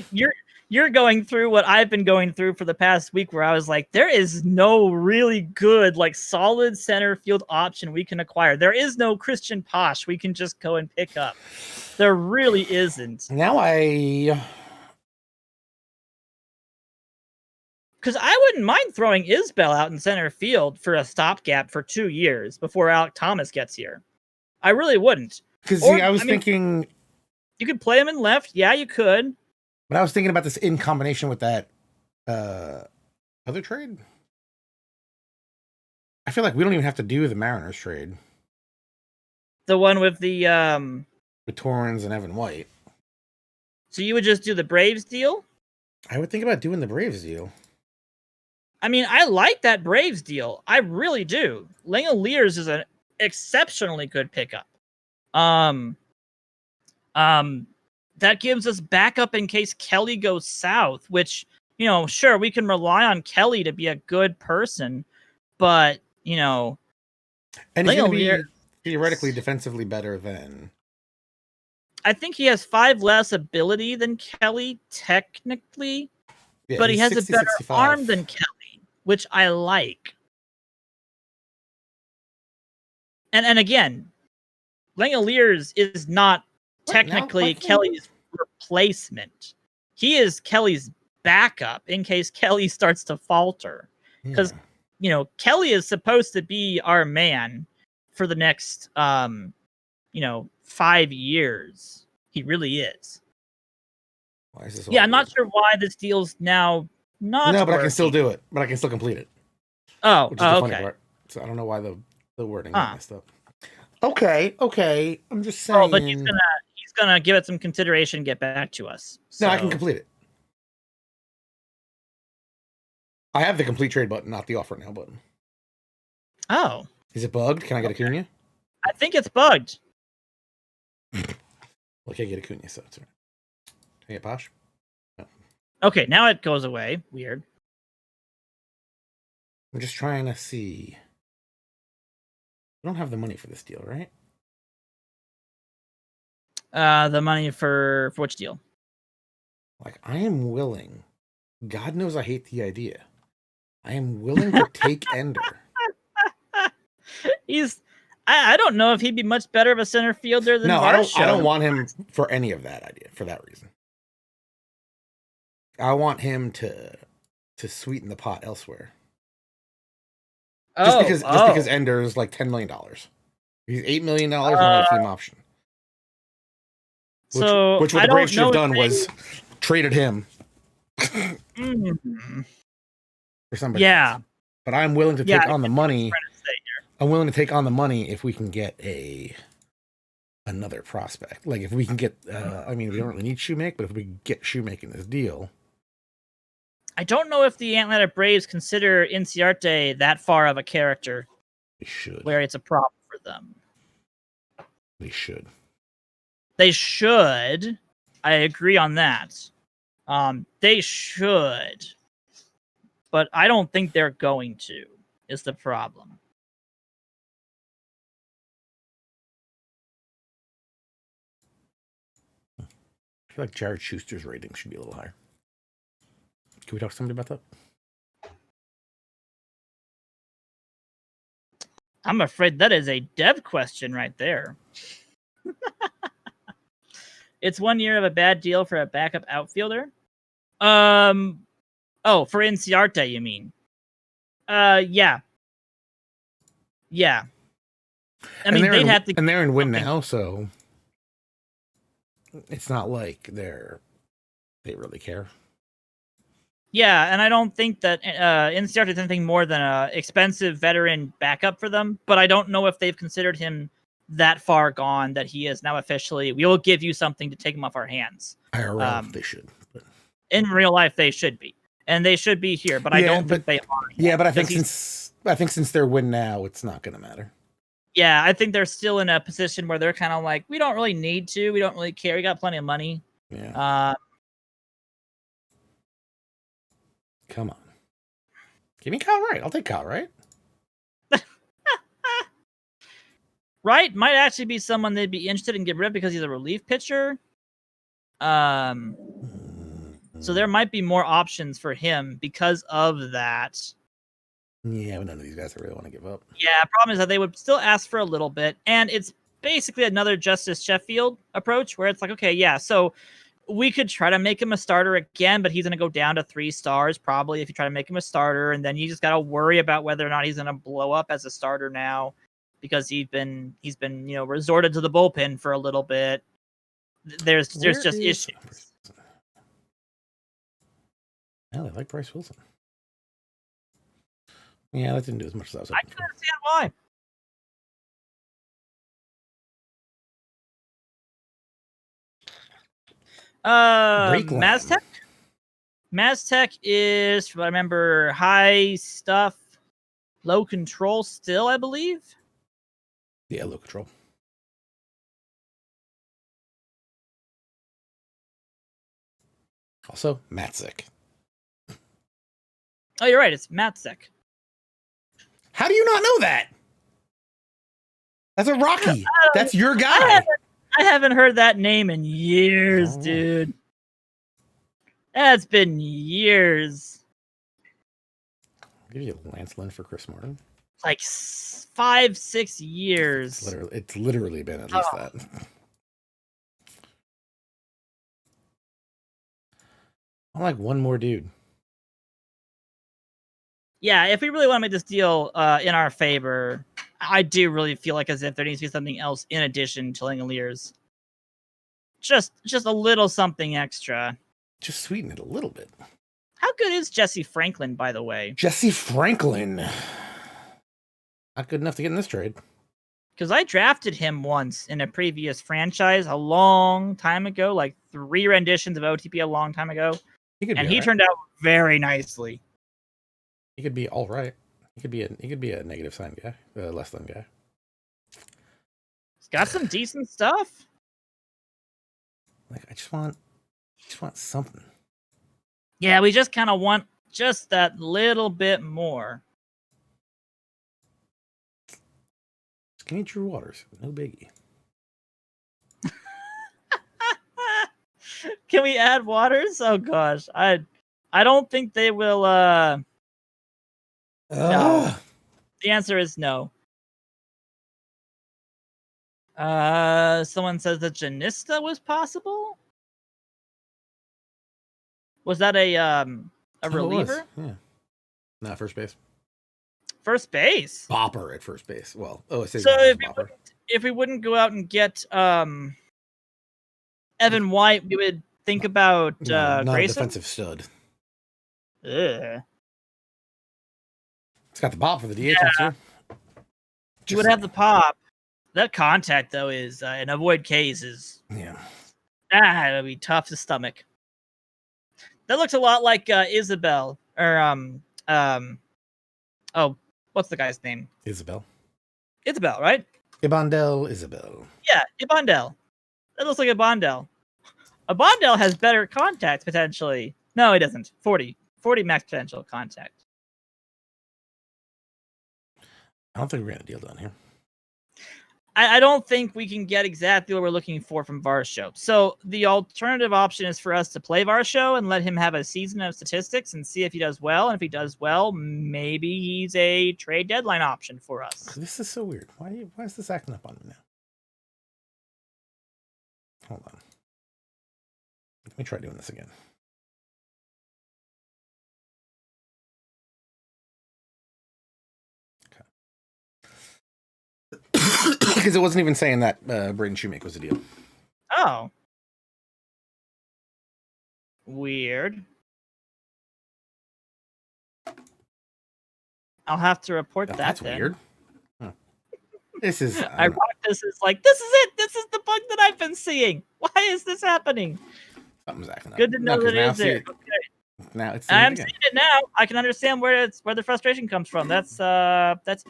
you're going through what I've been going through for the past week, where I was like, there is no really good, like, solid center field option we can acquire. There is no Christian Posh we can just go and pick up. There really isn't. Now Because I wouldn't mind throwing Isbell out in center field for a stopgap for 2 years before Alec Thomas gets here. I really wouldn't. Because I was thinking you could play him in left. Yeah, you could. But I was thinking about this in combination with that other trade. I feel like we don't even have to do the Mariners trade. The one with the with Torrens and Evan White. So you would just do the Braves deal? I would think about doing the Braves deal. I mean, I like that Braves deal. I really do. Langoliers is an exceptionally good pickup. That gives us backup in case Kelly goes south, which, sure, we can rely on Kelly to be a good person, but, And he's going to be theoretically defensively better than... I think he has 5 less ability than Kelly, technically, but he has 60, a better 65. Arm than Kelly, which I like. And again, Langoliers is not technically Kelly's replacement. He is Kelly's backup in case Kelly starts to falter. Because, Kelly is supposed to be our man for the next, 5 years. He really is. Why is this I'm not sure why this deal's now not No, but working. I can still do it. But I can still complete it. Oh, which is the funny part. So I don't know why the wording got messed up. Okay. I'm just saying. Oh, but he's gonna give it some consideration and get back to us. So. No, I can complete it. I have the complete trade button, not the offer now button. Oh. Is it bugged? Can I get Acuna? I think it's bugged. Well, I can't get Acuna, so it's all right. Can I get Posh? No. Okay, now it goes away. Weird. I'm just trying to see. We don't have the money for this deal, right? The money for which deal? Like, I am willing. God knows I hate the idea. I am willing to take Ender. I don't know if he'd be much better of a center fielder than Varsho. I don't want him for any of that idea, for that reason. I want him to sweeten the pot elsewhere. Just because Ender is like $10 million. He's $8 million on a team option. Which what the Braves should have done was traded him for somebody else. But I'm willing to take on the money. I'm willing to take on the money if we can get another prospect. Like if we can get, we don't really need Shoemake, but if we can get Shoemake in this deal. I don't know if the Atlanta Braves consider Inciarte that far of a character. They should. Where it's a problem for them. They should. They should. I agree on that. They should. But I don't think they're going to, is the problem. I feel like Jared Schuster's rating should be a little higher. Can we talk to somebody about that? I'm afraid that is a dev question right there. It's 1 year of a bad deal for a backup outfielder. For Inciarte, you mean? Yeah. I mean, they'd have to, and they're in win now, so it's not like they really care. Yeah, and I don't think that Inciarte is anything more than an expensive veteran backup for them, but I don't know if they've considered him that far gone that he is now officially, we will give you something to take him off our hands. IRL, they should. But... In real life, they should be. And they should be here, but I don't think they are. Yeah, but I think since they're win now, it's not going to matter. Yeah, I think they're still in a position where they're kind of like, we don't really need to. We don't really care. We got plenty of money. Yeah. Come on. Give me Kyle Wright. I'll take Kyle Wright. Wright might actually be someone they'd be interested in getting rid of because he's a relief pitcher. So there might be more options for him because of that. Yeah, but none of these guys I really want to give up. Yeah, problem is that they would still ask for a little bit, and it's basically another Justice Sheffield approach where it's like, okay, yeah, so We could try to make him a starter again, but he's going to go down to 3 stars probably if you try to make him a starter, and then you just got to worry about whether or not he's going to blow up as a starter now because he's been resorted to the bullpen for a little bit. There's just issues. Yeah, they like Bryce Wilson. Yeah, that didn't do as much as I was I hoping can for. understand why. Maztec? Maztec is, from what I remember, high stuff, low control still, I believe. Yeah, low control. Also, Matzek. Oh, you're right. It's Maztec. How do you not know that? That's a Rocky. That's your guy. I haven't heard that name in years, dude. That's been years. I'll give you a Lance Lynn for Chris Martin. Like 5-6 years. It's literally been at least that. I like one more dude. Yeah, if we really want to make this deal in our favor, I do really feel like as if there needs to be something else in addition to Langoliers. Just a little something extra. Just sweeten it a little bit. How good is Jesse Franklin, by the way? Jesse Franklin. Not good enough to get in this trade. Because I drafted him once in a previous franchise a long time ago, like 3 renditions of OTP a long time ago. And he turned out very nicely. He could be all right. He could be a negative sign guy, less than guy. He's got some decent stuff. Like I just want something. Yeah, we just kind of want just that little bit more. Skinny Drew Waters, no biggie. Can we add Waters? Oh gosh, I don't think they will. No. The answer is no. Someone says that Janista was possible. Was that a reliever? Yeah. Not first base. First base. Bopper at first base. Well, it says so Bopper. If we wouldn't go out and get Evan White, we would think about not Grayson. A defensive stud. Ugh. It's got the bop for the DH. Yeah. You would have the pop. That contact though is in avoid cases. Yeah. It would be tough to stomach. That looks a lot like Isabel or what's the guy's name? Isabel, right? Ibandel Isabel. Yeah, Ibandel. That looks like Ibandel. Ibandel has better contact potentially. No, he doesn't. 40 max potential contact. I don't think we're getting a deal done here. I don't think we can get exactly what we're looking for from Varsho. So the alternative option is for us to play Varsho and let him have a season of statistics and see if he does well. And if he does well, maybe he's a trade deadline option for us. This is so weird. Why is this acting up on me now? Hold on. Let me try doing this again. Because it wasn't even saying that Braden Shoemake was a deal. Oh. Weird. I'll have to report that. That's then. Weird. Huh. This is. This is it. This is the bug that I've been seeing. Why is this happening? Something's acting up. Good to know that it is there. Okay. Now it's. I'm seeing it now. I can understand where the frustration comes from. That's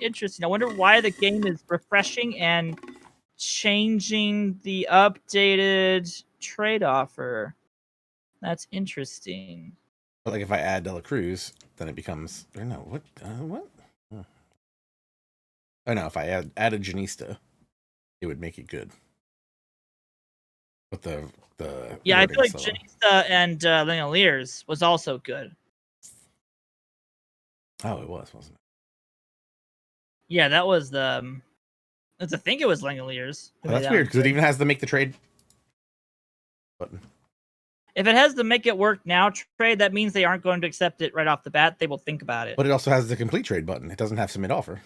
interesting. I wonder why the game is refreshing and changing the updated trade offer. That's interesting. But like if I add Dela Cruz, then it becomes. Or no, what? What? Oh no! If I added Janista, it would make it good. But the I feel like Janista and Langoliers was also good. Oh, it was, wasn't it? Yeah, that was the. I think it was Langoliers. Oh, that's weird because it even has the make the trade button. If it has the make it work now trade, that means they aren't going to accept it right off the bat. They will think about it. But it also has the complete trade button. It doesn't have submit offer.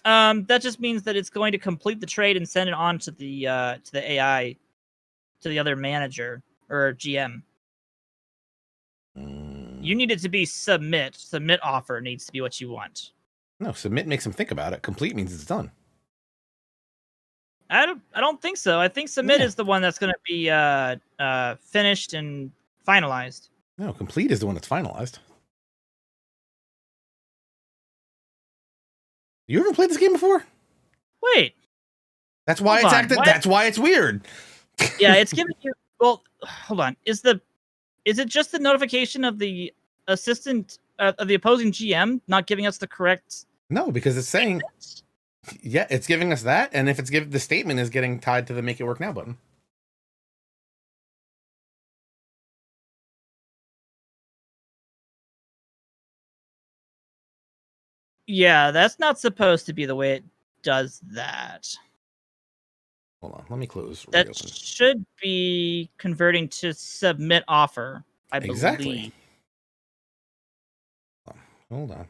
That just means that it's going to complete the trade and send it on to the AI, to the other manager or GM. You need it to be submit. Submit offer needs to be what you want. No, submit makes them think about it. Complete means it's done. I don't think so. I think submit is the one that's going to be finished and finalized. No, complete is the one that's finalized. You ever played this game before? Wait. That's why it's active. That's why it's weird. Yeah, it's giving you. Well, hold on. Is it just the notification of the assistant of the opposing GM not giving us the correct? No, because it's saying. Yeah, it's giving us that, and if it's the statement is getting tied to the make it work now button. Yeah, that's not supposed to be the way it does that. Hold on, let me close. That reopen. Should be converting to submit offer, I believe. Exactly. Hold on.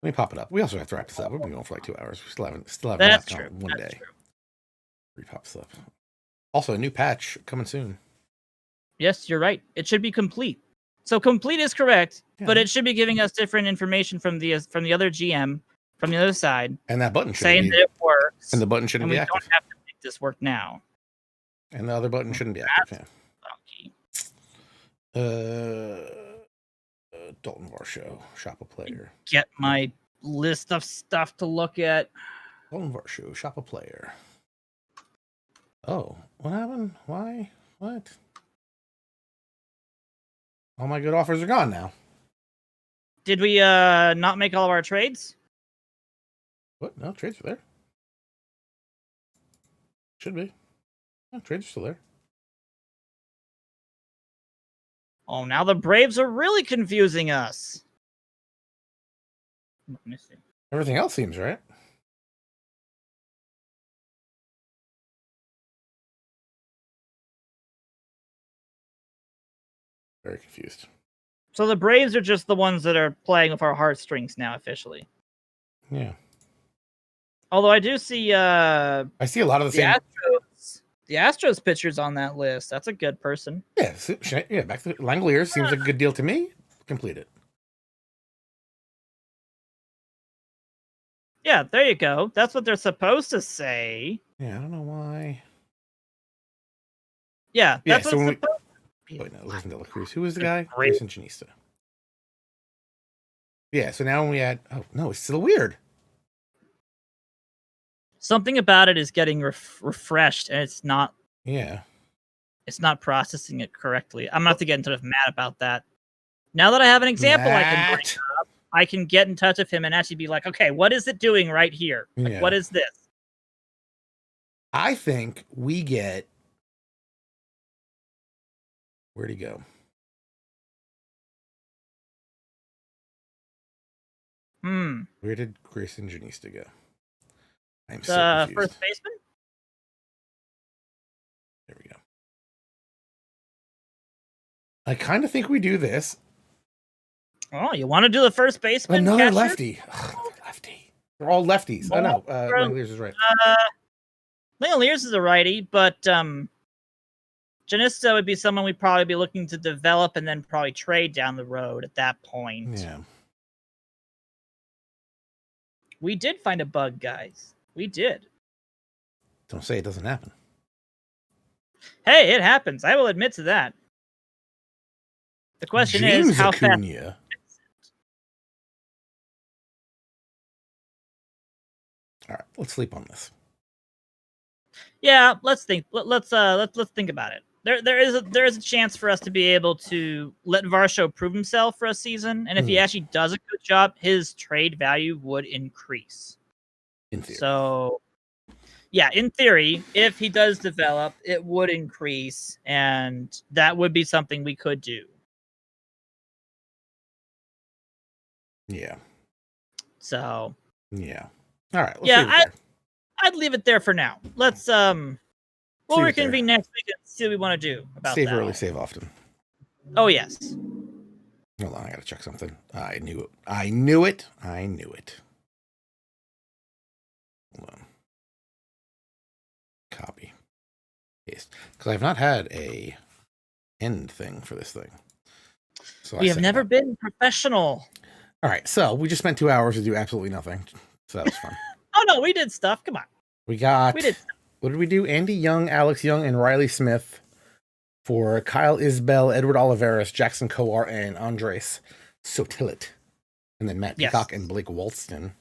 Let me pop it up. We also have to wrap this up. We've been going for like 2 hours. We still have That's true. one day. Repop this up. Also, a new patch coming soon. Yes, you're right. It should be complete. So complete is correct, but it should be giving us different information from the other GM, from the other side. And that button should saying be, that it works. And the button shouldn't be active. We don't have to make this work now. And the other button shouldn't be active. Dalton Varsho, shop a player. Get my list of stuff to look at. Dalton Varsho, shop a player. Oh, what happened? Why? What? All my good offers are gone now. Did we not make all of our trades? What? No, trades are there. Should be. No, trades are still there. Oh, now the Braves are really confusing us. Let me see. Everything else seems right. Very confused. So the Braves are just the ones that are playing with our heartstrings now, officially. Yeah. Although I do see I see a lot of the same the Astros pitchers on that list. That's a good person. Yeah, back to Langoliers seems like a good deal to me. Complete it. Yeah, there you go. That's what they're supposed to say. Yeah, I don't know why. Yeah, that's what it's supposed to be. Wait, no, listen to La Cruz. Who was the guy? Grayson Janista. Yeah, so now when we add... Oh, no, it's still weird. Something about it is getting refreshed, and it's not... Yeah. It's not processing it correctly. I'm going to have to get in touch with Matt about that. Now that I have an example I can bring up, I can get in touch with him and actually be like, okay, what is it doing right here? Like, what is this? I think we get... Where'd he go? Where did Grayson Janista go? I'm so confused. First baseman? There we go. I kind of think we do this. Oh, you want to do the first baseman? Another lefty. Lefty. They're all lefties. I know. Langoliers is right. Langoliers is a righty, but Janista would be someone we'd probably be looking to develop and then probably trade down the road at that point. Yeah. We did find a bug, guys. We did. Don't say it doesn't happen. Hey, it happens. I will admit to that. The question is how fast. All right, let's sleep on this. Yeah, let's think. Let's think about it. There is a chance for us to be able to let Varsho prove himself for a season, and if he actually does a good job, his trade value would increase. In theory. So, yeah, in theory, if he does develop, it would increase, and that would be something we could do. Yeah. So. Yeah. All right. I'd leave it there for now. Let's We'll Leave it there. reconvene next week and see what we want to do about Save that. early, save often. Oh, yes. Hold on, I gotta check something. I knew it. I knew it. Hold on. Copy. Paste. Because I've not had a end thing for this thing. So We have never been professional. All right, so we just spent 2 hours to do absolutely nothing. So that was fun. Oh, no, we did stuff. Come on. We got... We did stuff. What did we do? Andy Young, Alex Young, and Riley Smith for Kyle Isbell, Edward Oliveris, Jackson Kowar, and Andres Sotilit. And then Matt Peacock and Blake Walston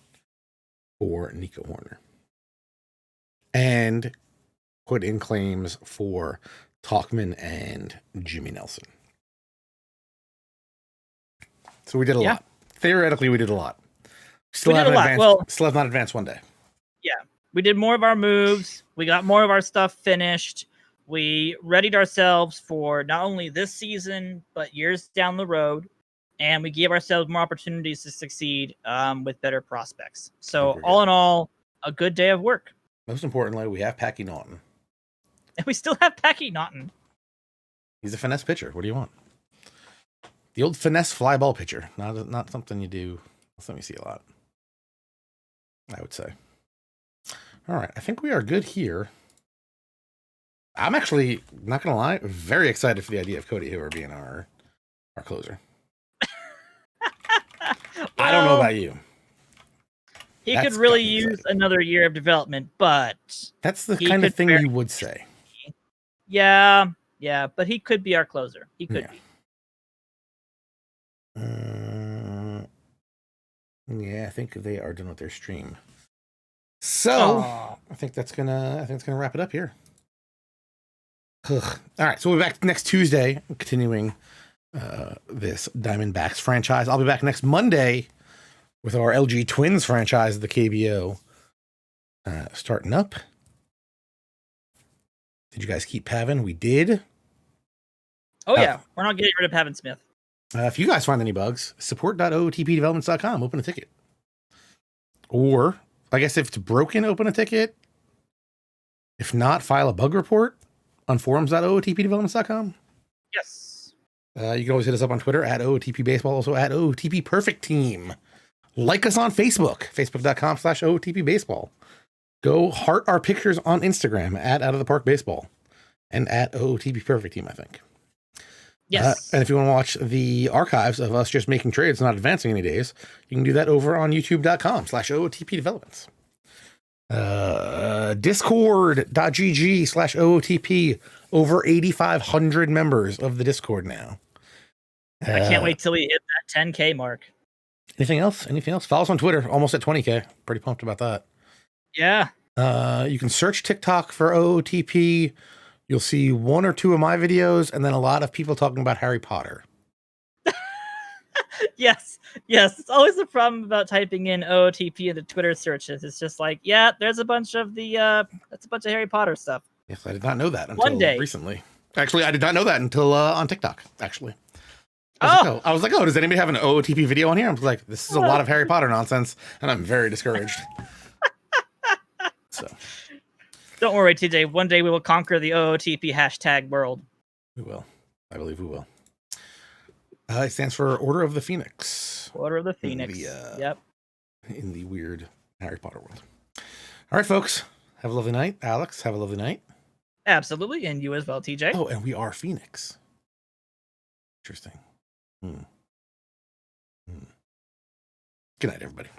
for Nico Horner. And put in claims for Talkman and Jimmy Nelson. So we did a lot. Theoretically, we did a lot. Still have not advanced one day. Yeah. We did more of our moves. We got more of our stuff finished. We readied ourselves for not only this season, but years down the road. And we gave ourselves more opportunities to succeed with better prospects. So all in all, a good day of work. Most importantly, we have Packy Naughton. And we still have Packy Naughton. He's a finesse pitcher. What do you want? The old finesse fly ball pitcher. Not something you do. Let me see a lot. I would say. All right. I think we are good here. I'm actually, not going to lie, very excited for the idea of Cody Hoover being our closer. I don't know about you. He could really use another year of development, but... That's the kind of thing you would say. Yeah, but he could be our closer. He could be. Yeah, I think they are done with their stream. So I think that's gonna wrap it up here. Ugh. All right, so we'll be back next Tuesday, continuing this Diamondbacks franchise. I'll be back next Monday with our LG Twins franchise, the KBO, starting up. Did you guys keep Pavin? We did. Oh yeah, we're not getting rid of Pavin Smith. If you guys find any bugs, support.ootpdevelopments.com. Open a ticket. Or, I guess if it's broken, open a ticket. If not, file a bug report on forums.ootpdevelopments.com. Yes. You can always hit us up on Twitter at OOTP Baseball, also at OOTP Perfect Team. Like us on Facebook, facebook.com/OOTP Baseball. Go heart our pictures on Instagram at Out of the Park Baseball and at OOTP Perfect Team, I think. Yes. And if you want to watch the archives of us just making trades, not advancing any days, you can do that over on youtube.com/OOTP Developments. Discord.gg/OOTP. Over 8,500 members of the Discord now. I can't wait till we hit that 10K mark. Anything else? Follow us on Twitter. Almost at 20K. Pretty pumped about that. Yeah. You can search TikTok for OOTP. You'll see one or two of my videos and then a lot of people talking about Harry Potter. Yes. It's always the problem about typing in OOTP into Twitter searches. It's just like, yeah, there's a bunch of Harry Potter stuff. Yes, I did not know that until recently. Actually, I did not know that until on TikTok, actually. I was like, does anybody have an OOTP video on here? I was like, this is a lot of Harry Potter nonsense, and I'm very discouraged. So, don't worry, TJ. One day we will conquer the OOTP hashtag world. We will. I believe we will. It stands for Order of the Phoenix. Order of the Phoenix. Yep. In the weird Harry Potter world. All right, folks. Have a lovely night. Alex, have a lovely night. Absolutely. And you as well, TJ. Oh, and we are Phoenix. Interesting. Good night, everybody.